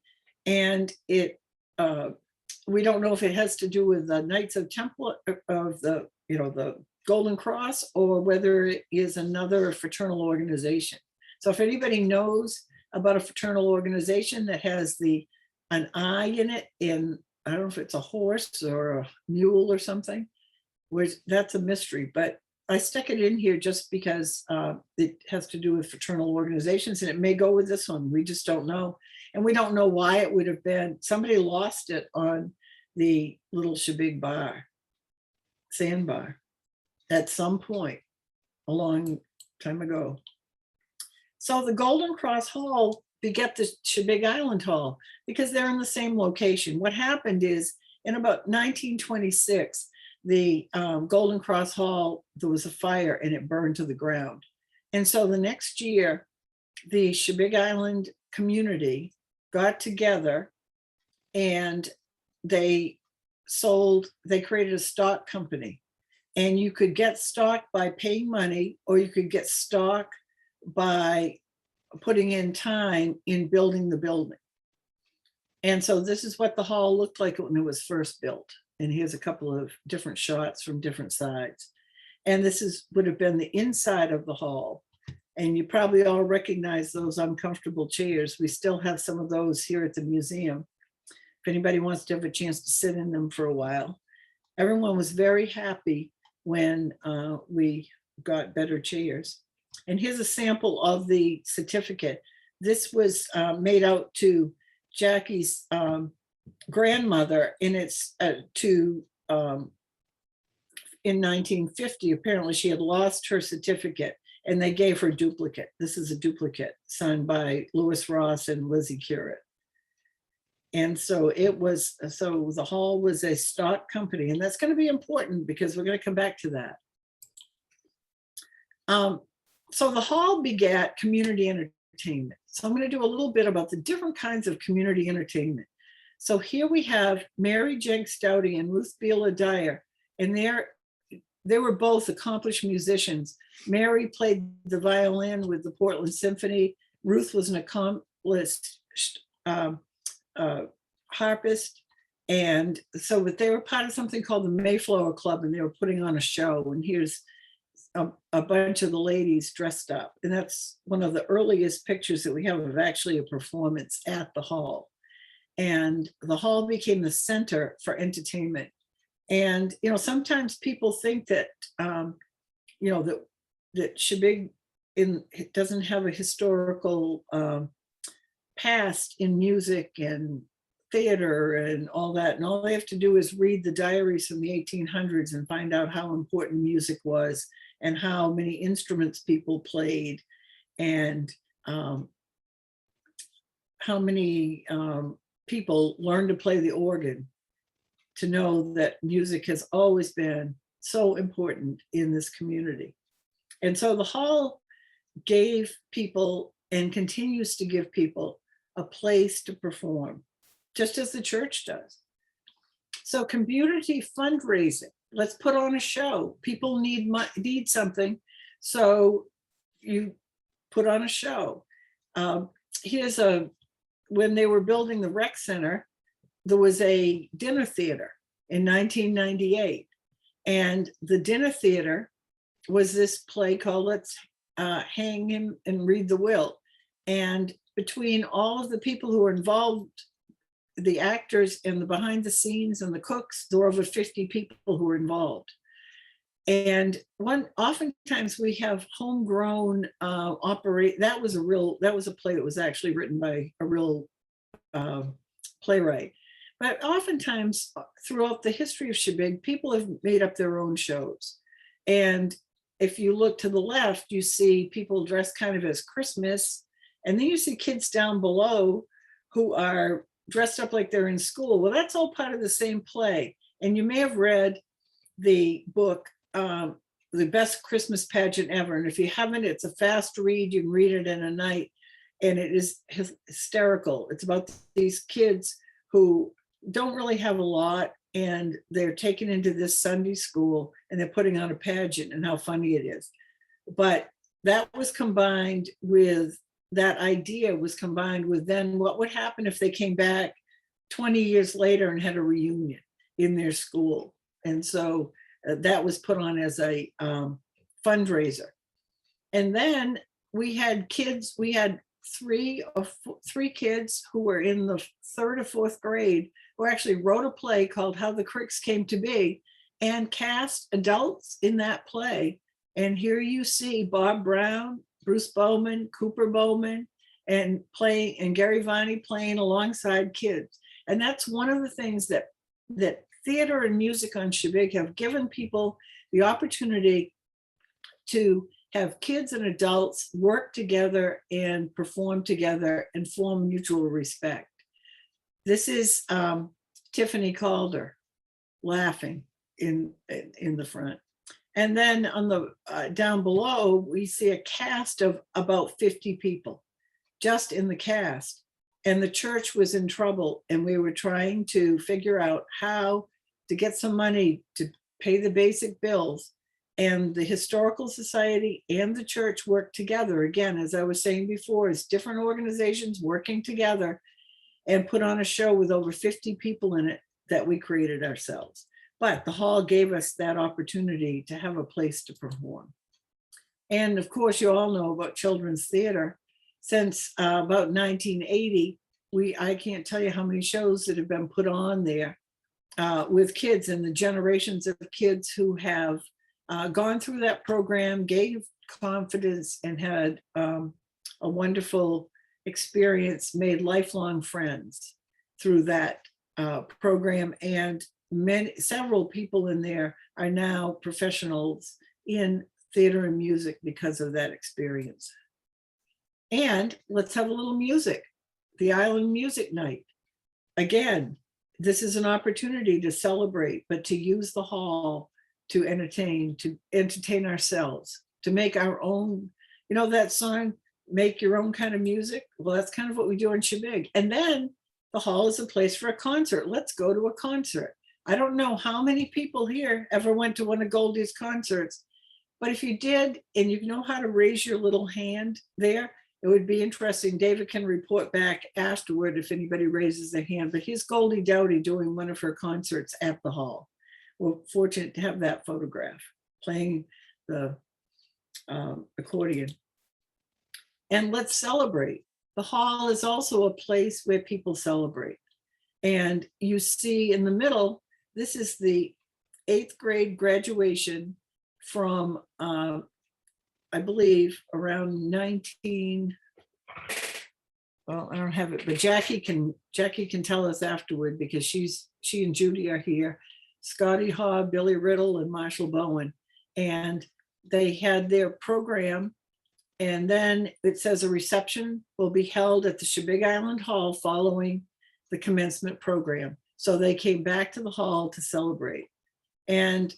And we don't know if it has to do with the Knights of Templar of the Golden Cross, or whether it is another fraternal organization. So if anybody knows about a fraternal organization that has an eye in it, and I don't know if it's a horse or a mule or something, that's a mystery. But I stuck it in here just because it has to do with fraternal organizations, and it may go with this one. We just don't know. And we don't know why it would have been. Somebody lost it on the Little Shebig Bar, sandbar, at some point a long time ago. So the Golden Cross Hall beget the Shebig Island Hall because they're in the same location. What happened is, in about 1926, the Golden Cross Hall, there was a fire and it burned to the ground. And so the next year, the Shebig Island community got together and they created a stock company. And you could get stock by paying money, or you could get stock by putting in time in building the building. And so this is what the hall looked like when it was first built. And here's a couple of different shots from different sides. And this would have been the inside of the hall. And you probably all recognize those uncomfortable chairs. We still have some of those here at the museum, if anybody wants to have a chance to sit in them for a while. Everyone was very happy when we got better chairs. And here's a sample of the certificate. This was made out to Jackie's grandmother, and it's in 1950. Apparently she had lost her certificate and they gave her a duplicate. This is a duplicate signed by Lewis Ross and Lizzie Currit. And so the hall was a stock company, and that's going to be important because we're going to come back to that. So the hall begat community entertainment. So I'm going to do a little bit about the different kinds of community entertainment. So here we have Mary Jenks Doughty and Ruth Beela Dyer, and they were both accomplished musicians. Mary played the violin with the Portland Symphony. Ruth was an accomplished harpist. And so, but they were part of something called the Mayflower Club, and they were putting on a show. And here's a bunch of the ladies dressed up. And that's one of the earliest pictures that we have of actually a performance at the hall. And the hall became the center for entertainment. And, sometimes people think that, that Shebig doesn't have a historical past in music and theater and all that. And all they have to do is read the diaries from the 1800s and find out how important music was and how many instruments people played and how many people learned to play the organ, to know that music has always been so important in this community. And so the hall gave people and continues to give people a place to perform, just as the church does. So community fundraising, let's put on a show. People need something, so you put on a show. When they were building the rec center, there was a dinner theater in 1998. And the dinner theater was this play called Let's Hang Him and Read the Will. And between all of the people who were involved, the actors and the behind the scenes and the cooks, there were over 50 people who were involved. And oftentimes we have homegrown that was a play that was actually written by a real playwright. But oftentimes throughout the history of Shebig, people have made up their own shows. And if you look to the left, you see people dressed kind of as Christmas. And then you see kids down below who are dressed up like they're in school. Well, that's all part of the same play. And you may have read the book, The Best Christmas Pageant Ever. And if you haven't, it's a fast read. You can read it in a night. And it is hysterical. It's about these kids who don't really have a lot, and they're taken into this Sunday school and they're putting on a pageant, and how funny it is. But that was combined with, that idea was combined with then what would happen if they came back 20 years later and had a reunion in their school. And so that was put on as a fundraiser. And then we had kids, we had three kids who were in the 3rd or 4th grade who actually wrote a play called How the Cricks Came to Be and cast adults in that play. And here you see Bob Brown, Bruce Bowman, Cooper Bowman, and Gary Viney playing alongside kids. And that's one of the things that theater and music on Shebig have given people the opportunity to have kids and adults work together and perform together and form mutual respect. This is Tiffany Calder laughing in the front. And then on the down below, we see a cast of about 50 people just in the cast. And the church was in trouble, and we were trying to figure out how to get some money to pay the basic bills. And the Historical Society and the church worked together, again, as I was saying before, as different organizations working together, and put on a show with over 50 people in it that we created ourselves. But the hall gave us that opportunity to have a place to perform. And of course, you all know about children's theater. Since about 1980, I can't tell you how many shows that have been put on there with kids, and the generations of kids who have gone through that program, gained confidence, and had a wonderful experience, made lifelong friends through that program. And several people in there are now professionals in theater and music because of that experience. And let's have a little music, the Island Music Night. Again, this is an opportunity to celebrate, but to use the hall to entertain ourselves, to make our own, you know, that song, make your own kind of music. Well, that's kind of what we do in Shebig. And then the hall is a place for a concert. Let's go to a concert. I don't know how many people here ever went to one of Goldie's concerts, but if you did, and you know how to raise your little hand there, it would be interesting. David can report back afterward if anybody raises their hand, but here's Goldie Dowdy doing one of her concerts at the hall. We're fortunate to have that photograph, playing the accordion. And let's celebrate. The hall is also a place where people celebrate. And you see in the middle, this is the 8th grade graduation from, I believe, around well, I don't have it, but Jackie can tell us afterward because she and Judy are here. Scotty Haw, Billy Riddle, and Marshall Bowen. And they had their program. And then it says a reception will be held at the Shebig Island Hall following the commencement program. So they came back to the hall to celebrate. And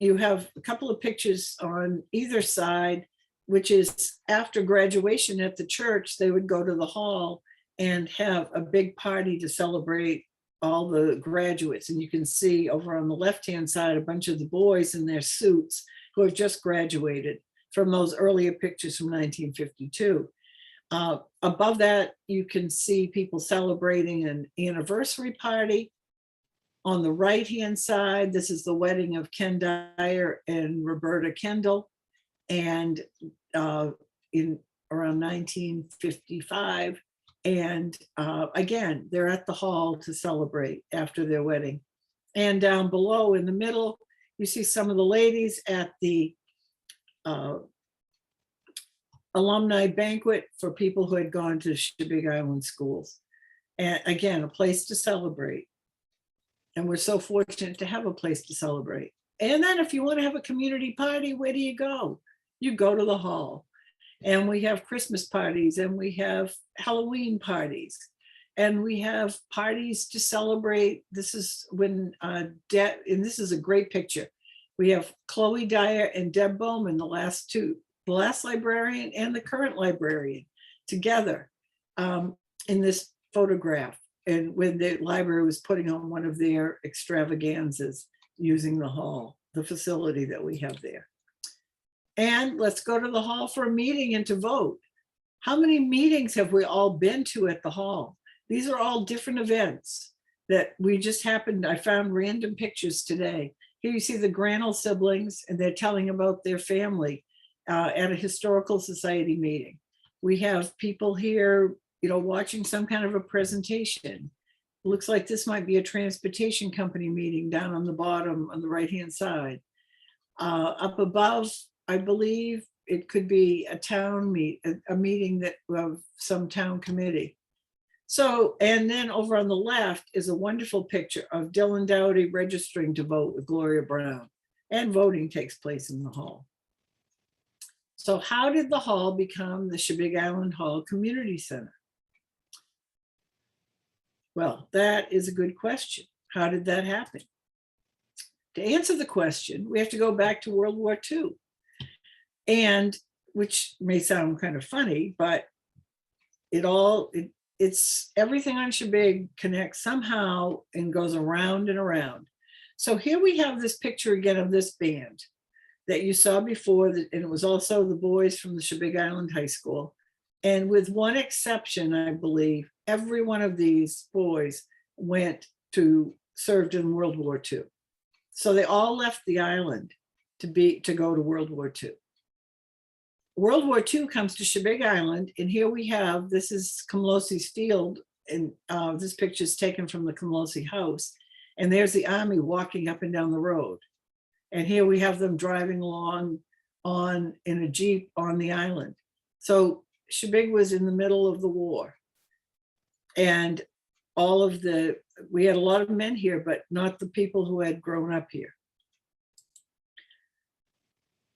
you have a couple of pictures on either side, which is after graduation at the church, they would go to the hall and have a big party to celebrate all the graduates. And you can see over on the left-hand side, a bunch of the boys in their suits who have just graduated from those earlier pictures from 1952. Above that, you can see people celebrating an anniversary party. On the right-hand side, this is the wedding of Ken Dyer and Roberta Kendall. And in around 1955. And again, they're at the hall to celebrate after their wedding. And down below in the middle, you see some of the ladies at the alumni banquet for people who had gone to Shebig Island schools. And again, a place to celebrate. And we're so fortunate to have a place to celebrate. And then if you want to have a community party, where do you go? You go to the hall. And we have Christmas parties, and we have Halloween parties, and we have parties to celebrate. This is when and this is a great picture. We have Chloe Dyer and Deb Bowman, the last librarian and the current librarian, together in this photograph. And when the library was putting on one of their extravaganzas using the hall, the facility that we have there. And let's go to the hall for a meeting and to vote. How many meetings have we all been to at the hall? These are all different events that we just happened. I found random pictures today. Here you see the Granell siblings, and they're telling about their family at a historical society meeting. We have people here, watching some kind of a presentation. Looks like this might be a transportation company meeting down on the bottom on the right-hand side. Up above, I believe it could be a meeting that of some town committee. So, and then over on the left is a wonderful picture of Dylan Dowdy registering to vote with Gloria Brown, and voting takes place in the hall. So how did the hall become the Shebig Island Hall Community Center? Well, that is a good question. How did that happen? To answer the question, we have to go back to World War II. And which may sound kind of funny, but it's everything on Shebig connects somehow and goes around and around. So here we have this picture again of this band that you saw before, and it was also the boys from the Shebig Island High School. And with one exception, I believe, every one of these boys served in World War II. So they all left the island to go to World War II. World War II comes to Shebig Island, and here we have, this is Komlosi's field, and this picture is taken from the Komlosi house, and there's the army walking up and down the road. And here we have them driving along in a Jeep on the island. So Shebig was in the middle of the war. And we had a lot of men here, but not the people who had grown up here.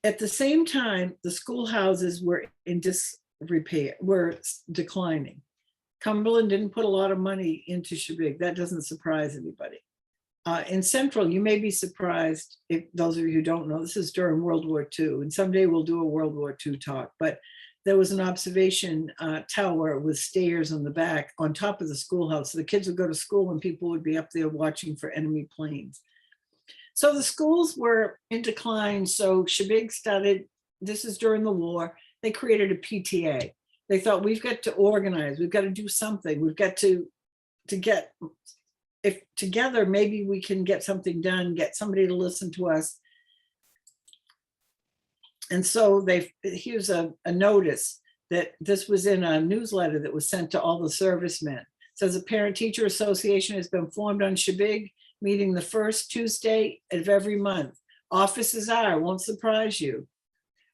At the same time, the schoolhouses were in disrepair, were declining. Cumberland didn't put a lot of money into Shebig. That doesn't surprise anybody. In Central, you may be surprised, if those of you who don't know, this is during World War II, and someday we'll do a World War II talk, but there was an observation tower with stairs on the back on top of the schoolhouse. So the kids would go to school and people would be up there watching for enemy planes. So the schools were in decline. So Shebig started, this is during the war, they created a PTA. They thought, we've got to organize, we've got to do something. We've got to get, if together, maybe we can get something done, get somebody to listen to us. And so here's a notice that this was in a newsletter that was sent to all the servicemen. It says a parent-teacher association has been formed on Shebig, meeting the first Tuesday of every month. Offices won't surprise you.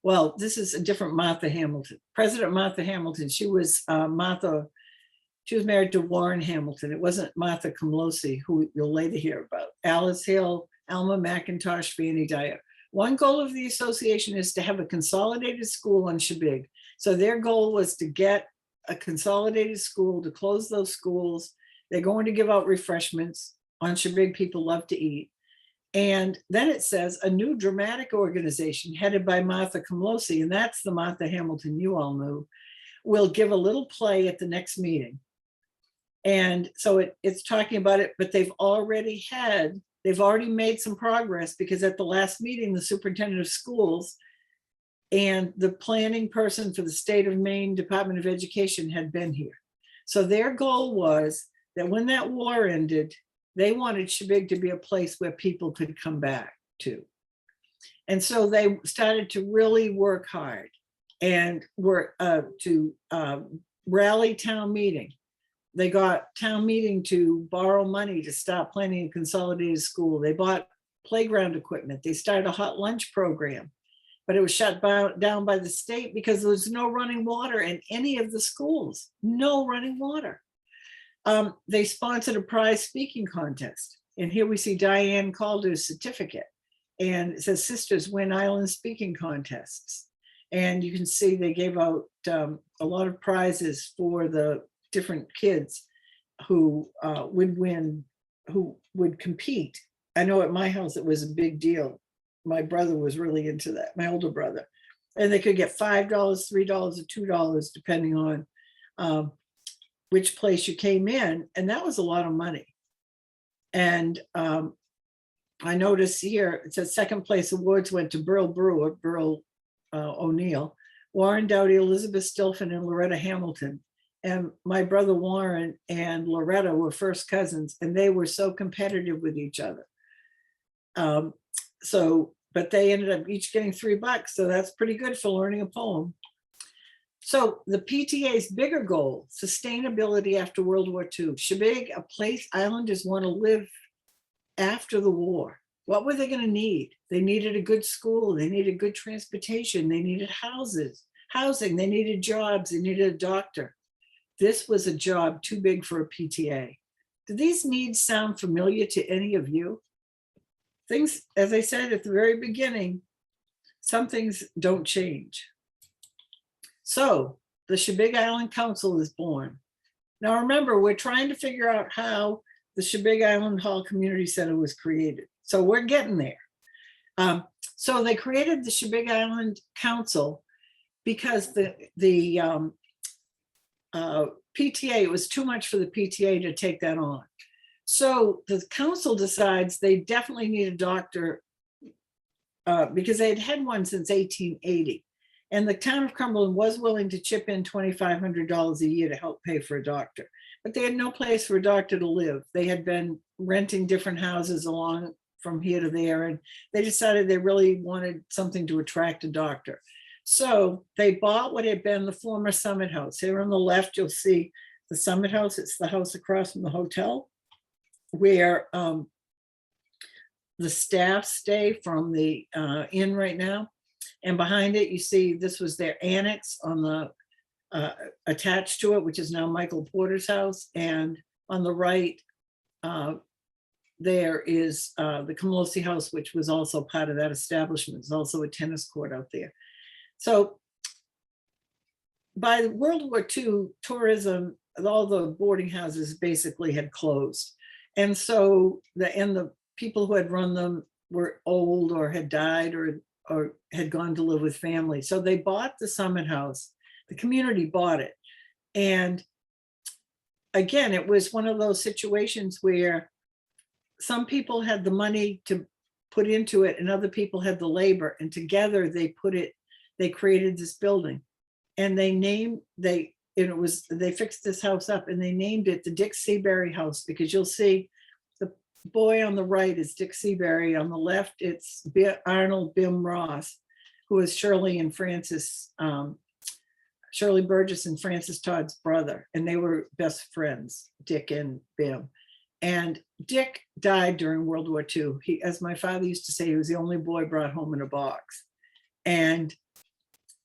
well, this is a different Martha Hamilton. President Martha Hamilton, she was married to Warren Hamilton. It wasn't Martha Comlosi, who you'll later hear about. Alice Hill, Alma McIntosh, Fanny Dyer. One goal of the association is to have a consolidated school on Shebig. So their goal was to get a consolidated school, to close those schools. They're going to give out refreshments. On Shebig, people love to eat. And then it says a new dramatic organization headed by Martha Comlosi, and that's the Martha Hamilton you all knew, will give a little play at the next meeting. And so it's talking about it, but they've already made some progress, because at the last meeting, the superintendent of schools and the planning person for the state of Maine Department of Education had been here. So their goal was that when that war ended, they wanted Shebig to be a place where people could come back to. And so they started to really work hard and work to rally town meeting. They got town meeting to borrow money to start planning a consolidated school. They bought playground equipment. They started a hot lunch program, but it was shut down by the state because there was no running water in any of the schools, no running water. They sponsored a prize speaking contest. And here we see Diane Calder's certificate. And it says Sisters Win Island Speaking Contests. And you can see they gave out a lot of prizes for the different kids who would win, who would compete. I know at my house, it was a big deal. My brother was really into that, my older brother. And they could get $5, $3, or $2, depending on which place you came in. And that was a lot of money. And I noticed here, it says second place awards went to Burl Brewer, Burl O'Neill, Warren Dowdy, Elizabeth Stilfen, and Loretta Hamilton. And my brother Warren and Loretta were first cousins, and they were so competitive with each other. But they ended up each getting $3, so that's pretty good for learning a poem. So the PTA's bigger goal, sustainability after World War II. Shebig, a place Islanders want to live after the war. What were they going to need? They needed a good school. They needed good transportation. They needed housing. They needed jobs. They needed a doctor. This was a job too big for a PTA. Do these needs sound familiar to any of you? Things, as I said at the very beginning, some things don't change. So the Shebig Island Council is born. Now remember, we're trying to figure out how the Shebig Island Hall Community Center was created. So we're getting there. So they created the Shebig Island Council because the PTA, it was too much for the PTA to take that on. So the council decides they definitely need a doctor because they had had one since 1880. And the town of Cumberland was willing to chip in $2,500 a year to help pay for a doctor. But they had no place for a doctor to live. They had been renting different houses along from here to there, and they decided they really wanted something to attract a doctor. So they bought what had been the former Summit House. Here on the left, you'll see the Summit House. It's the house across from the hotel where the staff stay from the inn right now. And behind it, you see this was their annex on the attached to it, which is now Michael Porter's house. And on the right, there is the Comlosi House, which was also part of that establishment. There's also a tennis court out there. So by World War II, tourism, all the boarding houses basically had closed. And so the people who had run them were old or had died or had gone to live with family. So they bought the Summit House. The community bought it. And again, it was one of those situations where some people had the money to put into it and other people had the labor, and together they created this building. And they fixed this house up and they named it the Dick Seabury House, because you'll see the boy on the right is Dick Seabury. On the left, it's Arnold Bim Ross, who is Shirley Burgess and Francis Todd's brother. And they were best friends, Dick and Bim. And Dick died during World War II. He, as my father used to say, he was the only boy brought home in a box. And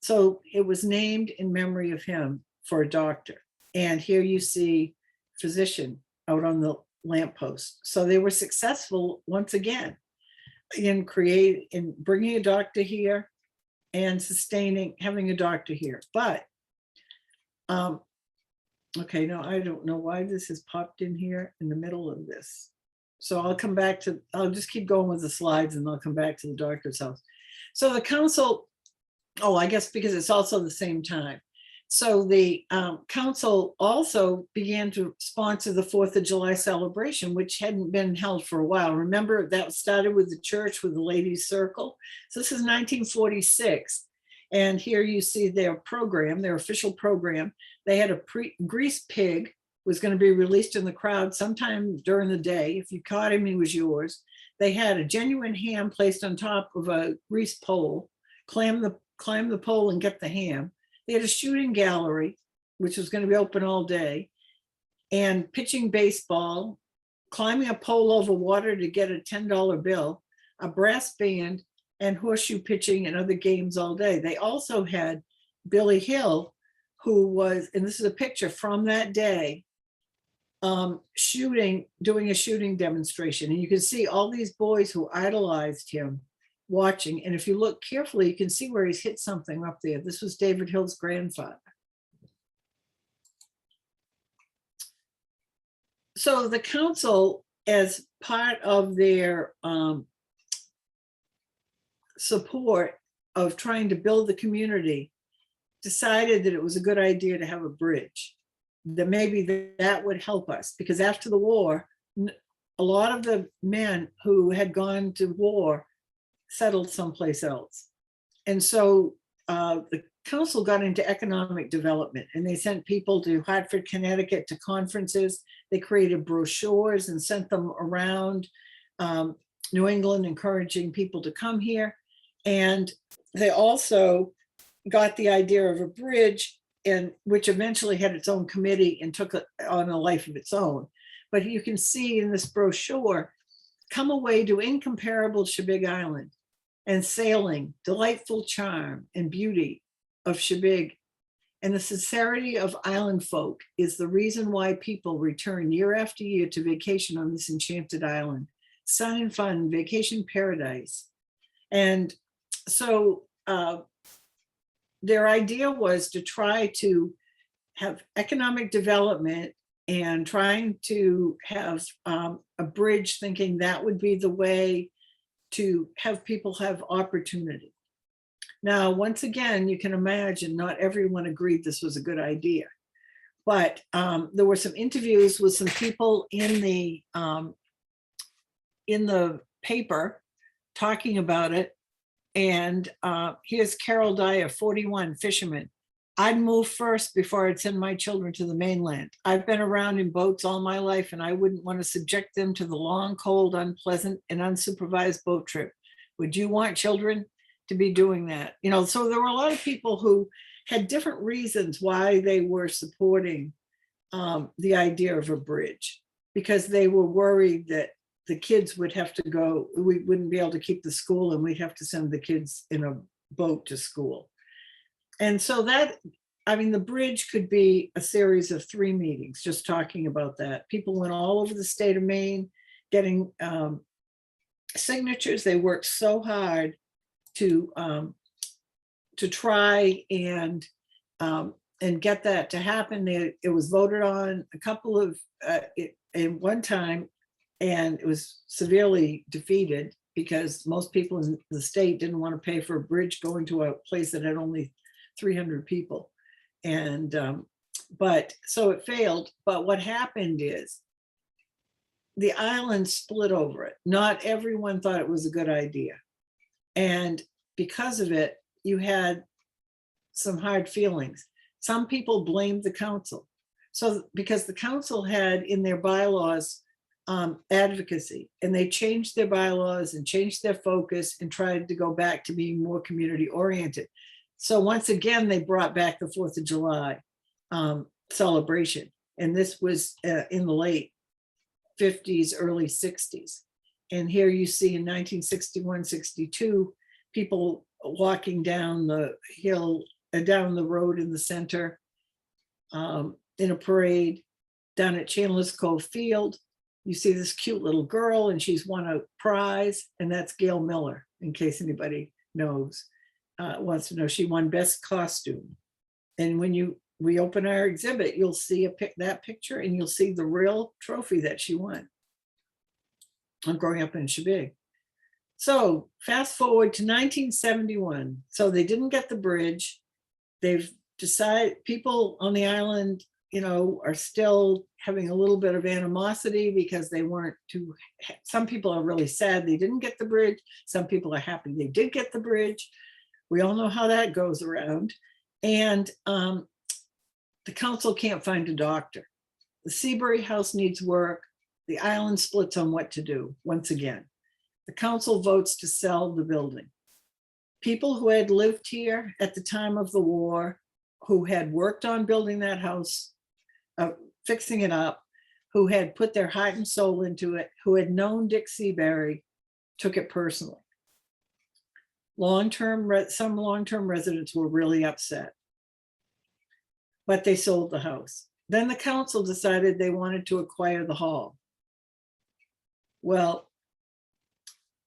So it was named in memory of him for a doctor. And here you see physician out on the lamppost. So they were successful once again in bringing a doctor here and having a doctor here. But, okay, no, I don't know why this has popped in here in the middle of this. So I'll just keep going with the slides and I'll come back to the doctor's house. So the council, I guess because it's also the same time. So the council also began to sponsor the 4th of July celebration, which hadn't been held for a while. Remember, that started with the church with the ladies' circle. So this is 1946. And here you see their program, their official program. They had a greased pig was going to be released in the crowd sometime during the day. If you caught him, he was yours. They had a genuine ham placed on top of a grease pole, climb the pole and get the ham. They had a shooting gallery, which was going to be open all day, and pitching baseball, climbing a pole over water to get a $10 bill, a brass band, and horseshoe pitching and other games all day. They also had Billy Hill, who was, and this is a picture from that day, doing a shooting demonstration. And you can see all these boys who idolized him watching. And if you look carefully, you can see where he's hit something up there. This was David Hill's grandfather. So the council, as part of their support of trying to build the community, decided that it was a good idea to have a bridge, that maybe that would help us, because after the war, a lot of the men who had gone to war settled someplace else. And so the council got into economic development, and they sent people to Hartford, Connecticut to conferences. They created brochures and sent them around New England, encouraging people to come here. And they also got the idea of a bridge, and which eventually had its own committee and took on a life of its own. But you can see in this brochure, come away to incomparable Shebig Island and sailing, delightful charm and beauty of Shebig. And the sincerity of island folk is the reason why people return year after year to vacation on this enchanted island. Sun and fun, vacation paradise. And so their idea was to try to have economic development and trying to have a bridge, thinking that would be the way to have people have opportunity. Now, once again, you can imagine not everyone agreed this was a good idea, but there were some interviews with some people in the paper talking about it. And here's Carol Dyer, 41, fisherman. I'd move first before I'd send my children to the mainland. I've been around in boats all my life, and I wouldn't want to subject them to the long, cold, unpleasant, and unsupervised boat trip. Would you want children to be doing that? You know, so there were a lot of people who had different reasons why they were supporting the idea of a bridge, because they were worried that the kids would have to go, we wouldn't be able to keep the school, and we'd have to send the kids in a boat to school. And so that, I mean, the bridge could be a series of 3 meetings, just talking about that. People went all over the state of Maine getting signatures. They worked so hard to try and get that to happen. It was voted on a couple of, in one time, and it was severely defeated because most people in the state didn't want to pay for a bridge going to a place that had only 300 people. And, but so it failed. But what happened is the island split over it. Not everyone thought it was a good idea. And because of it, you had some hard feelings. Some people blamed the council. So because the council had in their bylaws advocacy, and they changed their bylaws and changed their focus and tried to go back to being more community oriented. So once again, they brought back the 4th of July celebration. And this was in the late 50s, early 60s. And here you see in 1961, 62, people walking down the hill down the road in the center, in a parade down at Chandler's Cove Field. You see this cute little girl and she's won a prize, and that's Gail Miller, in case anybody knows, wants to know. She won best costume. And when we open our exhibit, you'll see that picture, and you'll see the real trophy that she won. I'm growing up in Shebig. So fast forward to 1971. So they didn't get the bridge. They've decided, people on the island, are still having a little bit of animosity because they weren't too, some people are really sad they didn't get the bridge. Some people are happy they did get the bridge. We all know how that goes around. And the council can't find a doctor. The Seabury House needs work. The island splits on what to do once again. The council votes to sell the building. People who had lived here at the time of the war, who had worked on building that house, fixing it up, who had put their heart and soul into it, who had known Dick Seabury, took it personally. Some long-term residents were really upset, but they sold the house. Then the council decided they wanted to acquire the hall. Well,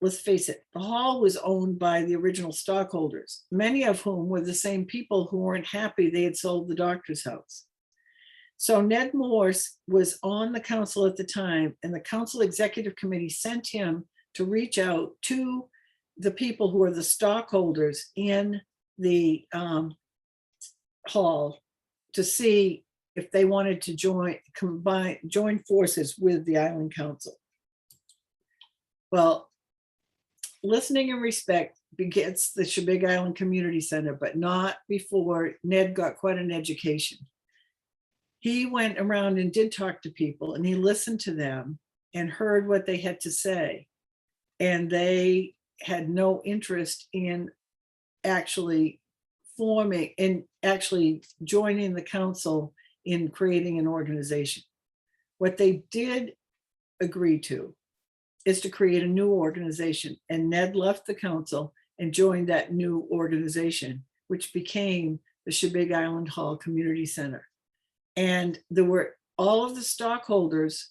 let's face it, the hall was owned by the original stockholders, many of whom were the same people who weren't happy they had sold the doctor's house. So Ned Morse was on the council at the time, and the council executive committee sent him to reach out to the people who are the stockholders in the hall to see if they wanted to join forces with the island council. Well, listening and respect begets the Shebig Island Community Center, but not before Ned got quite an education. He went around and did talk to people, and he listened to them and heard what they had to say. And they had no interest in actually forming and actually joining the council in creating an organization. What they did agree to is to create a new organization. And Ned left the council and joined that new organization, which became the Shebig Island Hall Community Center. And there were, all of the stockholders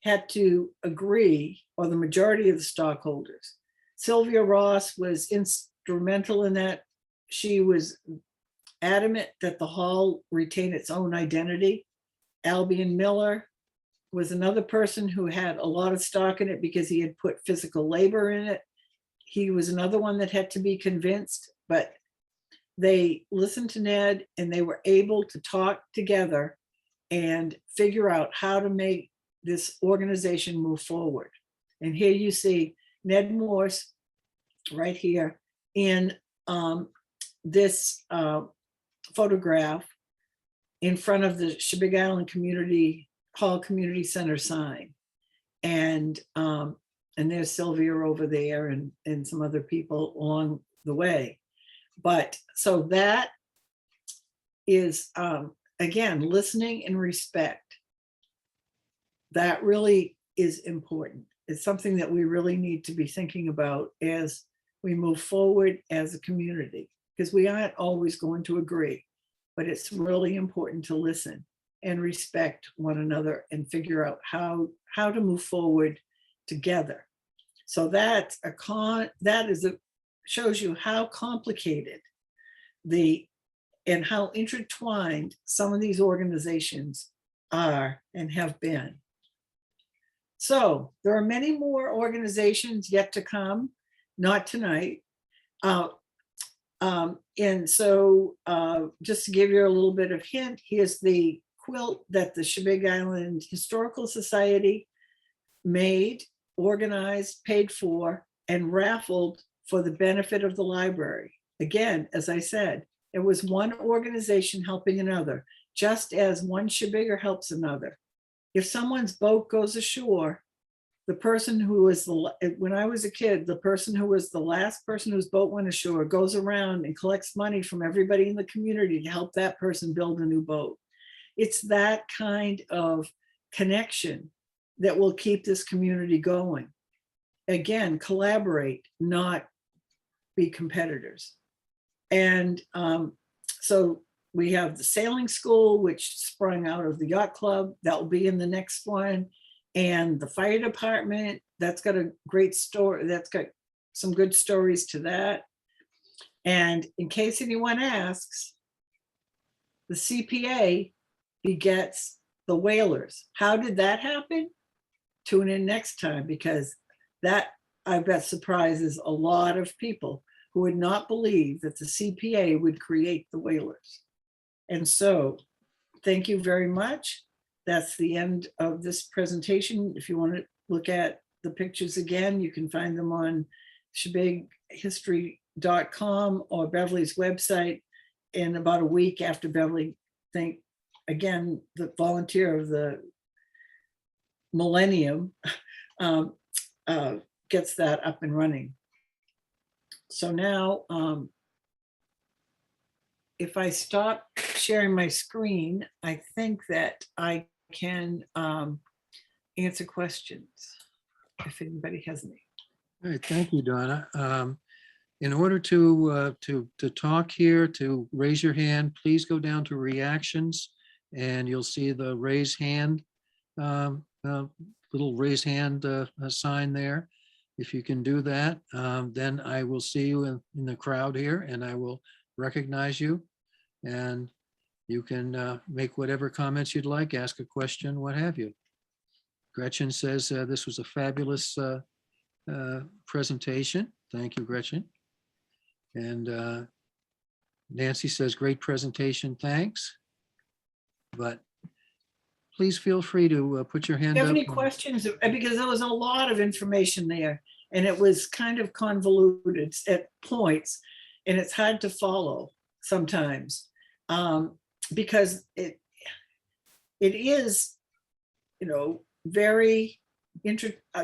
had to agree, or the majority of the stockholders. Sylvia Ross was instrumental in that. She was adamant that the hall retain its own identity. Albion Miller was another person who had a lot of stock in it because he had put physical labor in it. He was another one that had to be convinced, but they listened to Ned and they were able to talk together and figure out how to make this organization move forward. And here you see Ned Morse right here in this photograph in front of the Shebig Island Community Hall Community Center sign. And there's Sylvia over there and some other people along the way. But so that is, again, listening and respect. That really is important. It's something that we really need to be thinking about as we move forward as a community, because we aren't always going to agree, but it's really important to listen and respect one another and figure out how to move forward together. So that's shows you how complicated and how intertwined some of these organizations are and have been. So there are many more organizations yet to come, not tonight. And so just to give you a little bit of hint, here's the quilt that the Shebig Island Historical Society made, organized, paid for, and raffled for the benefit of the library. Again, as I said, it was one organization helping another, just as one Shebigger helps another. If someone's boat goes ashore, the person who was when I was a kid, the person who was the last person whose boat went ashore goes around and collects money from everybody in the community to help that person build a new boat. It's that kind of connection that will keep this community going. Again, collaborate, not be competitors. And So we have the sailing school, which sprung out of the yacht club. That will be in the next one. And the fire department, that's got a great story. That's got some good stories to that. And in case anyone asks, the CPA begets the Whalers. How did that happen? Tune in next time, because that, I bet, surprises a lot of people who would not believe that the CPA would create the Whalers. And so, thank you very much. That's the end of this presentation. If you want to look at the pictures again, you can find them on ShebegHistory.com or Beverly's website. In about a week after Beverly, thank again, the volunteer of the millennium, gets that up and running. So now, if I stop sharing my screen, I think that I can answer questions if anybody has any. All right, thank you, Donna. In order to talk here, to raise your hand, please go down to reactions and you'll see the raise hand, little raise hand sign there. If you can do that, then I will see you in the crowd here and I will recognize you. And you can make whatever comments you'd like, ask a question, what have you. Gretchen says this was a fabulous presentation. Thank you, Gretchen. And Nancy says, great presentation, thanks. But please feel free to put your hand Do you up. have any questions? Because there was a lot of information there and it was kind of convoluted at points and it's hard to follow sometimes because it is, very,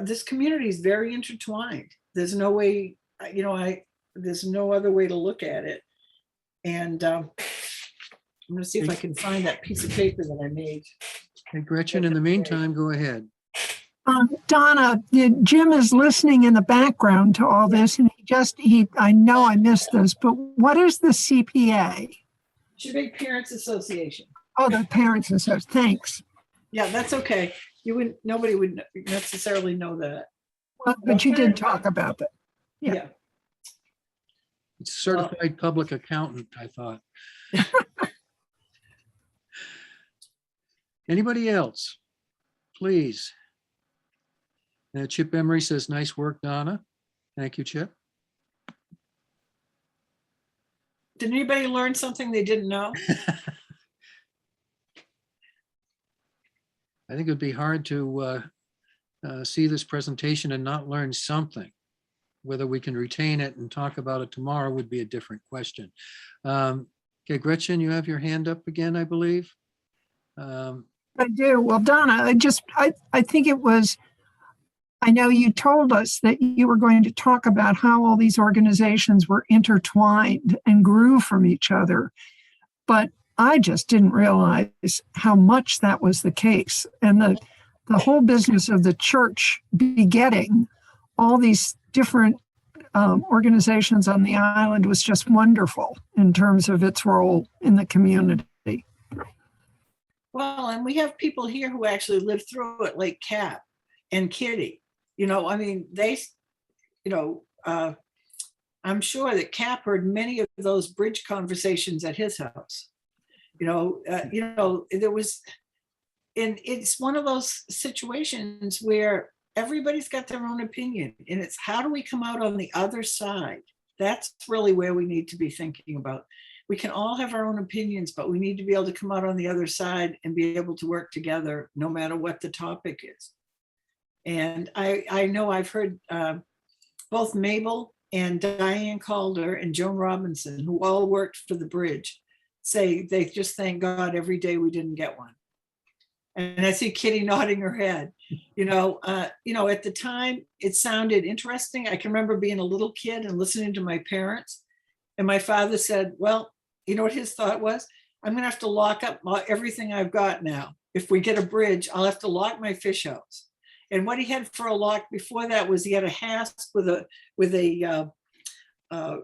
this community is very intertwined. There's no way, there's no other way to look at it. And I'm going to see if I can find that piece of paper that I made. Hey, Gretchen, in the meantime, go ahead. Donna, Jim is listening in the background to all this, and I know I missed this, but what is the CPA? Shebeg Parents Association. Oh, the Parents Association. Thanks. Yeah, that's okay. Nobody would necessarily know that. Well, but you did talk about that. Yeah. Yeah. It's certified public accountant, I thought. Anybody else? Please. Chip Emery says, nice work, Donna. Thank you, Chip. Did anybody learn something they didn't know? I think it'd be hard to see this presentation and not learn something. Whether we can retain it and talk about it tomorrow would be a different question. Okay, Gretchen, you have your hand up again, I believe. I do. Well, Donna, I think it was, I know you told us that you were going to talk about how all these organizations were intertwined and grew from each other, but I just didn't realize how much that was the case. And the whole business of the church begetting all these different organizations on the island was just wonderful in terms of its role in the community. Well, and we have people here who actually lived through it, like Cap and Kitty. I'm sure that Cap heard many of those bridge conversations at his house. There was, and it's one of those situations where everybody's got their own opinion, and it's how do we come out on the other side? That's really where we need to be thinking about. We can all have our own opinions, but we need to be able to come out on the other side and be able to work together no matter what the topic is. And I know I've heard both Mabel and Diane Calder and Joan Robinson, who all worked for the bridge, say they just thank God every day we didn't get one. And I see Kitty nodding her head. At the time it sounded interesting. I can remember being a little kid and listening to my parents. And my father said, well, you know what his thought was? I'm going to have to lock up everything I've got now. If we get a bridge, I'll have to lock my fish house. And what he had for a lock before that was he had a hasp with a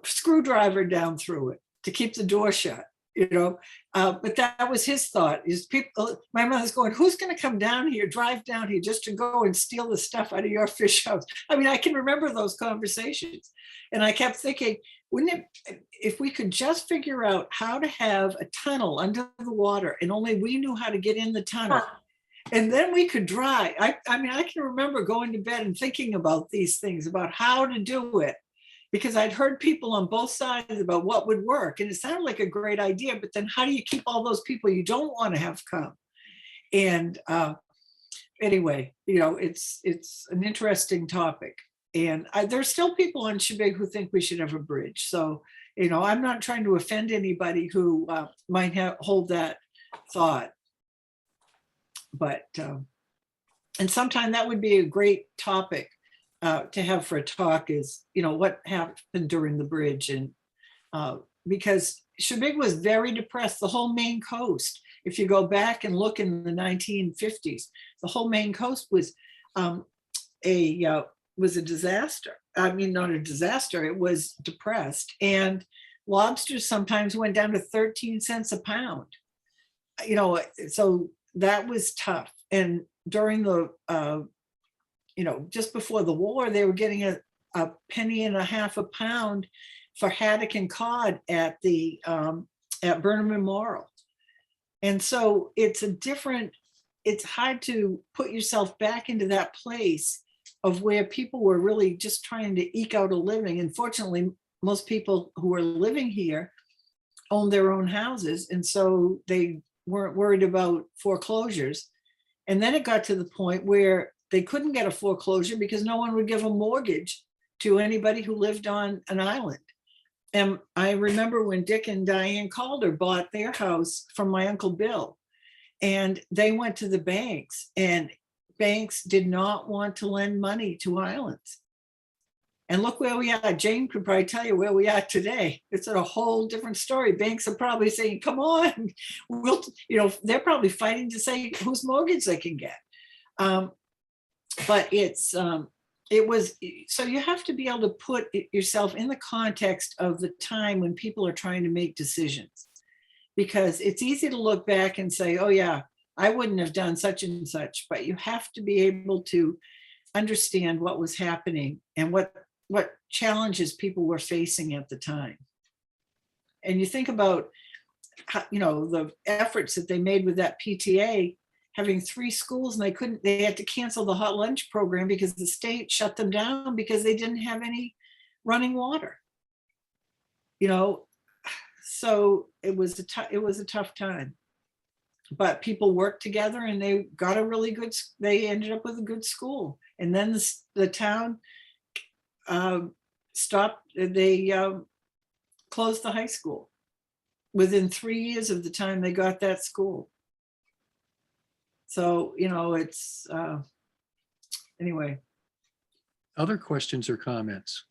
screwdriver down through it to keep the door shut. you know, but that was his thought is people, my mother's going, who's going to come down here, drive down here just to go and steal the stuff out of your fish house? I mean, I can remember those conversations. And I kept thinking, wouldn't it, if we could just figure out how to have a tunnel under the water and only we knew how to get in the tunnel. And then we could drive. I mean, I can remember going to bed and thinking about these things, about how to do it, because I'd heard people on both sides about what would work. And it sounded like a great idea, but then how do you keep all those people you don't want to have come? And anyway, you know, it's an interesting topic. And there's still people on Chebig who think we should have a bridge. So, you know, I'm not trying to offend anybody who might hold that thought. But, and sometime that would be a great topic to have for a talk is, you know, what happened during the bridge. And because Chebig was very depressed, the whole Maine coast. If you go back and look in the 1950s, the whole Maine coast was a disaster. I mean, not a disaster, it was depressed. And lobsters sometimes went down to 13 cents a pound. You know, so that was tough. And during the, you know, just before the war, they were getting a penny and a half a pound for haddock and cod at the at Burnham Memorial. And so it's hard to put yourself back into that place of where people were really just trying to eke out a living. And fortunately, most people who are living here own their own houses. And so they weren't worried about foreclosures. And then it got to the point where they couldn't get a foreclosure because no one would give a mortgage to anybody who lived on an island. And I remember when Dick and Diane Calder bought their house from my Uncle Bill, and they went to the banks, and banks did not want to lend money to islands. And look where we are. Jane could probably tell you where we are today. It's a whole different story. Banks are probably saying, come on, we'll, you know, they're probably fighting to say whose mortgage they can get. But it was, so you have to be able to put yourself in the context of the time when people are trying to make decisions, because it's easy to look back and say, oh yeah, I wouldn't have done such and such, but you have to be able to understand what was happening and what challenges people were facing at the time. And you think about, you know, the efforts that they made with that PTA, having 3 schools, and they had to cancel the hot lunch program because the state shut them down because they didn't have any running water. You know, so it was a tough time. But people worked together and they got they ended up with a good school. And then the town closed the high school within 3 years of the time they got that school. So, you know, it's, anyway. Other questions or comments?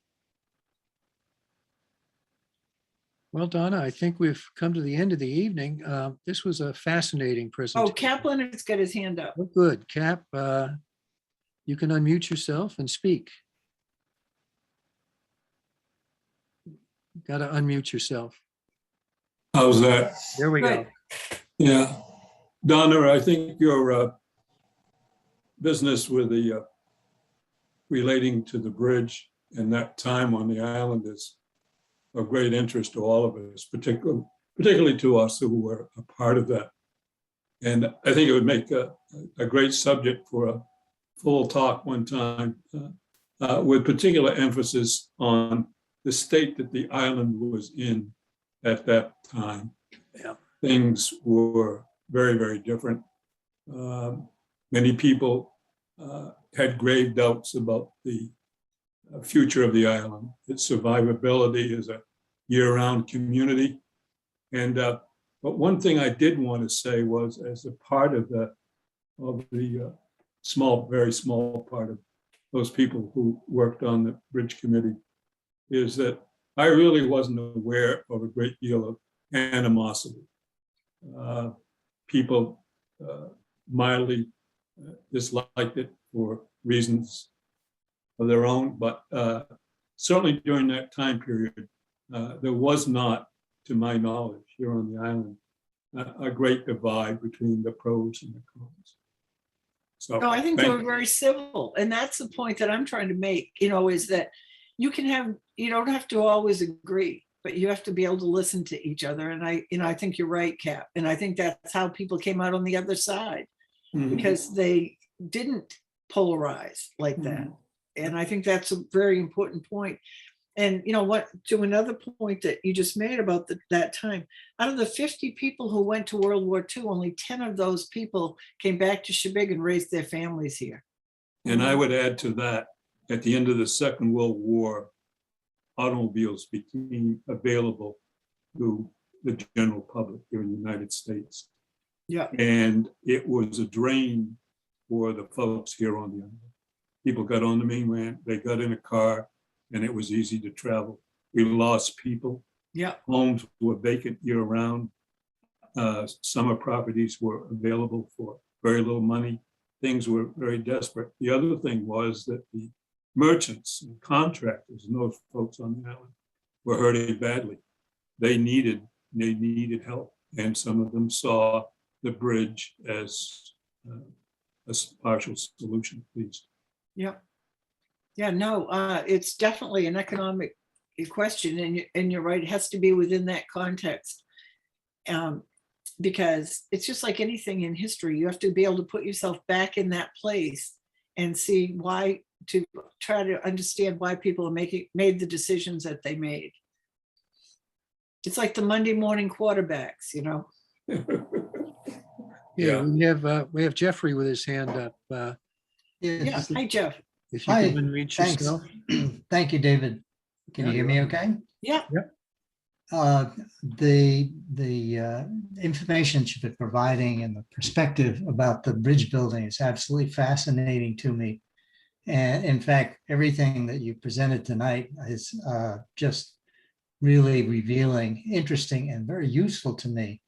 Well, Donna, I think we've come to the end of the evening. This was a fascinating Oh, presentation. Kaplan has got his hand up. Oh, good. Cap, you can unmute yourself and speak. Got to unmute yourself. How's that? There we go. Good. Yeah. Donna, I think your business with the relating to the bridge and that time on the island is of great interest to all of us, particularly to us who were a part of that. And I think it would make a great subject for a full talk one time, with particular emphasis on the state that the island was in at that time. Yeah. Things were very, very different. Many people had grave doubts about the future of the island, its survivability as a year-round community. And but one thing I did want to say was, as a part of the small, very small part of those people who worked on the bridge committee, is that I really wasn't aware of a great deal of animosity. People mildly disliked it for reasons of their own, but certainly during that time period, there was not to my knowledge, here on the island, a great divide between the pros and the cons. So. No, I think they thank- were very civil. And that's the point that I'm trying to make, is that you don't have to always agree, but you have to be able to listen to each other. And I think you're right, Cap. And I think that's how people came out on the other side, Mhm. because they didn't polarize like that. And I think that's a very important point. And to another point that you just made about that time, out of the 50 people who went to World War II, only 10 of those people came back to Shebig and raised their families here. And I would add to that, at the end of the Second World War, automobiles became available to the general public here in the United States. Yeah. And it was a drain for the folks here on the island. People got on the mainland, they got in a car, and it was easy to travel. We lost people. Yeah. Homes were vacant year-round. Summer properties were available for very little money. Things were very desperate. The other thing was that the merchants and contractors and those folks on the island were hurting badly. They needed help, and some of them saw the bridge as a partial solution, at least. Yeah. Yeah, no, it's definitely an economic question, and you're right, it has to be within that context. Because it's just like anything in history, you have to be able to put yourself back in that place and see why, to try to understand why people made the decisions that they made. It's like the Monday morning quarterbacks, Yeah, we have Jeffrey with his hand up. Yeah, hi, Jeff. If you Hi, can unmute thanks. yourself. Thank you, David. Can you Yeah. hear me okay? Yeah, The information that you've been providing and the perspective about the bridge building is absolutely fascinating to me. And in fact, everything that you presented tonight is just really revealing, interesting, and very useful to me.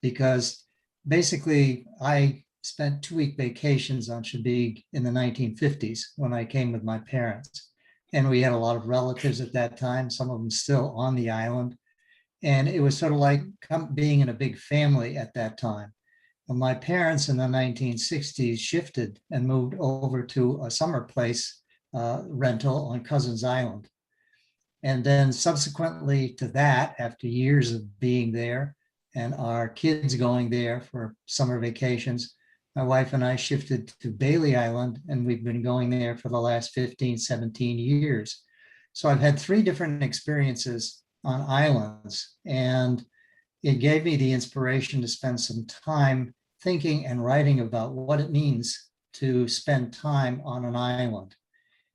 Because basically, I spent 2-week vacations on Shebig in the 1950s when I came with my parents. And we had a lot of relatives at that time, some of them still on the island. And it was sort of like being in a big family at that time. Well, my parents in the 1960s shifted and moved over to a summer place rental on Cousins Island. And then subsequently to that, after years of being there and our kids going there for summer vacations, my wife and I shifted to Bailey Island, and we've been going there for the last 15, 17 years. So I've had 3 different experiences on islands, and it gave me the inspiration to spend some time thinking and writing about what it means to spend time on an island.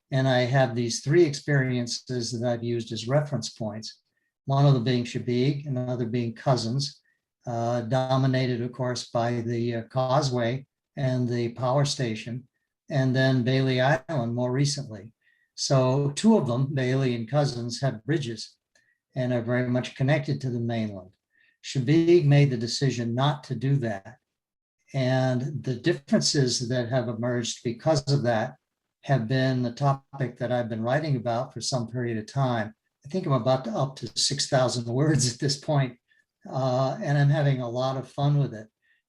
And I have these 3 experiences that I've used as reference points. One of them being Shebig, another being Cousins, dominated, of course, by the causeway and the power station, and then Bailey Island more recently. So 2 of them, Bailey and Cousins, have bridges and are very much connected to the mainland. Shebig made the decision not to do that. And the differences that have emerged because of that have been the topic that I've been writing about for some period of time. I think I'm about up to 6,000 words at this point, and I'm having a lot of fun with it.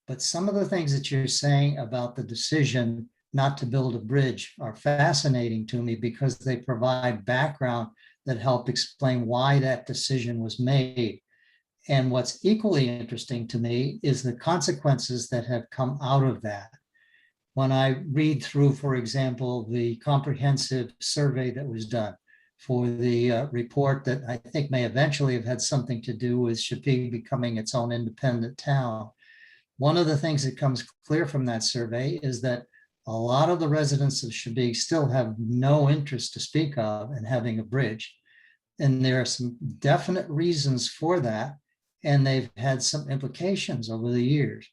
But some of the things that you're saying about the decision not to build a bridge are fascinating to me because they provide background that help explain why that decision was made. And what's equally interesting to me is the consequences that have come out of that. When I read through, for example, the comprehensive survey that was done for the report that I think may eventually have had something to do with Shebig becoming its own independent town. One of the things that comes clear from that survey is that a lot of the residents of Shebig still have no interest to speak of in having a bridge. And there are some definite reasons for that. And they've had some implications over the years.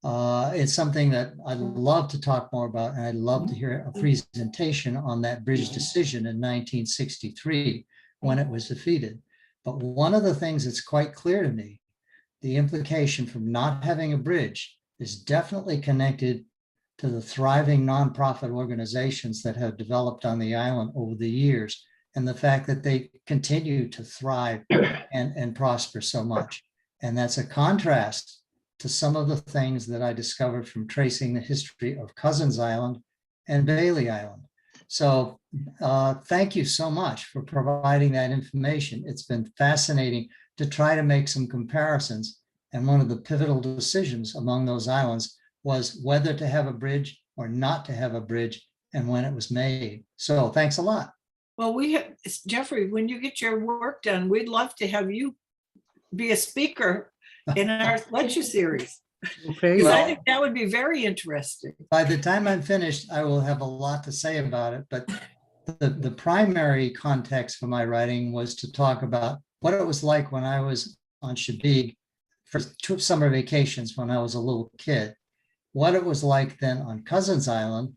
It's something that I'd love to talk more about, and I'd love to hear a presentation on that bridge decision in 1963 when it was defeated. But one of the things that's quite clear to me, the implication from not having a bridge is definitely connected to the thriving nonprofit organizations that have developed on the island over the years and the fact that they continue to thrive and prosper so much. And that's a contrast to some of the things that I discovered from tracing the history of Cousins Island and Bailey Island. So thank you so much for providing that information. It's been fascinating to try to make some comparisons. And one of the pivotal decisions among those islands was whether to have a bridge or not to have a bridge and when it was made. So thanks a lot. Well, we have, Jeffrey, when you get your work done, we'd love to have you be a speaker in our lecture series. Okay, 'Cause I Well- think that would be very interesting. By the time I'm finished, I will have a lot to say about it, but the primary context for my writing was to talk about what it was like when I was on Shabig for 2 summer vacations when I was a little kid, what it was like then on Cousins Island,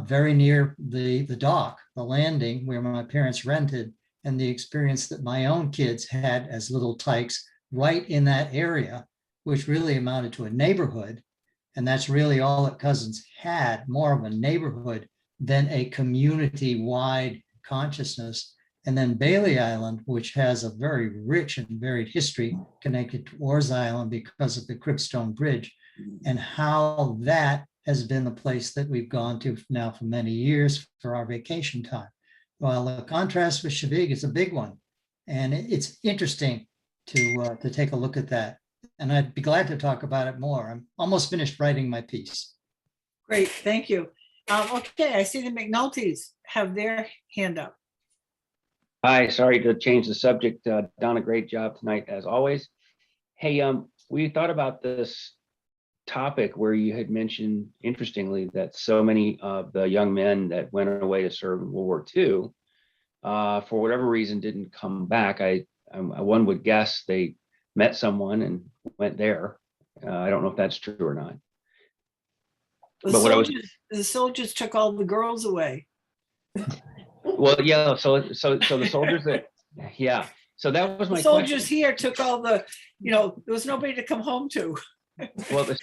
very near the dock, the landing where my parents rented, and the experience that my own kids had as little tykes right in that area, which really amounted to a neighborhood. And that's really all that Cousins had, more of a neighborhood than a community-wide consciousness. And then Bailey Island, which has a very rich and varied history connected to Orr's Island because of the Cribstone Bridge, and how that has been the place that we've gone to now for many years for our vacation time. Well, the contrast with Shabig is a big one. And it's interesting to take a look at that. And I'd be glad to talk about it more. I'm almost finished writing my piece. Great, thank you. Okay, I see the McNulty's have their hand up. Hi, sorry to change the subject. Donna, great job tonight, as always. Hey, we thought about this topic where you had mentioned, interestingly, that so many of the young men that went away to serve in World War II, for whatever reason, didn't come back. One would guess they met someone and went there. I don't know if that's true or not. The But what I was- soldiers took all the girls away. Well, yeah. So the soldiers that, yeah. So that was The my soldiers question. here took all the, there was nobody to come home to. Well, the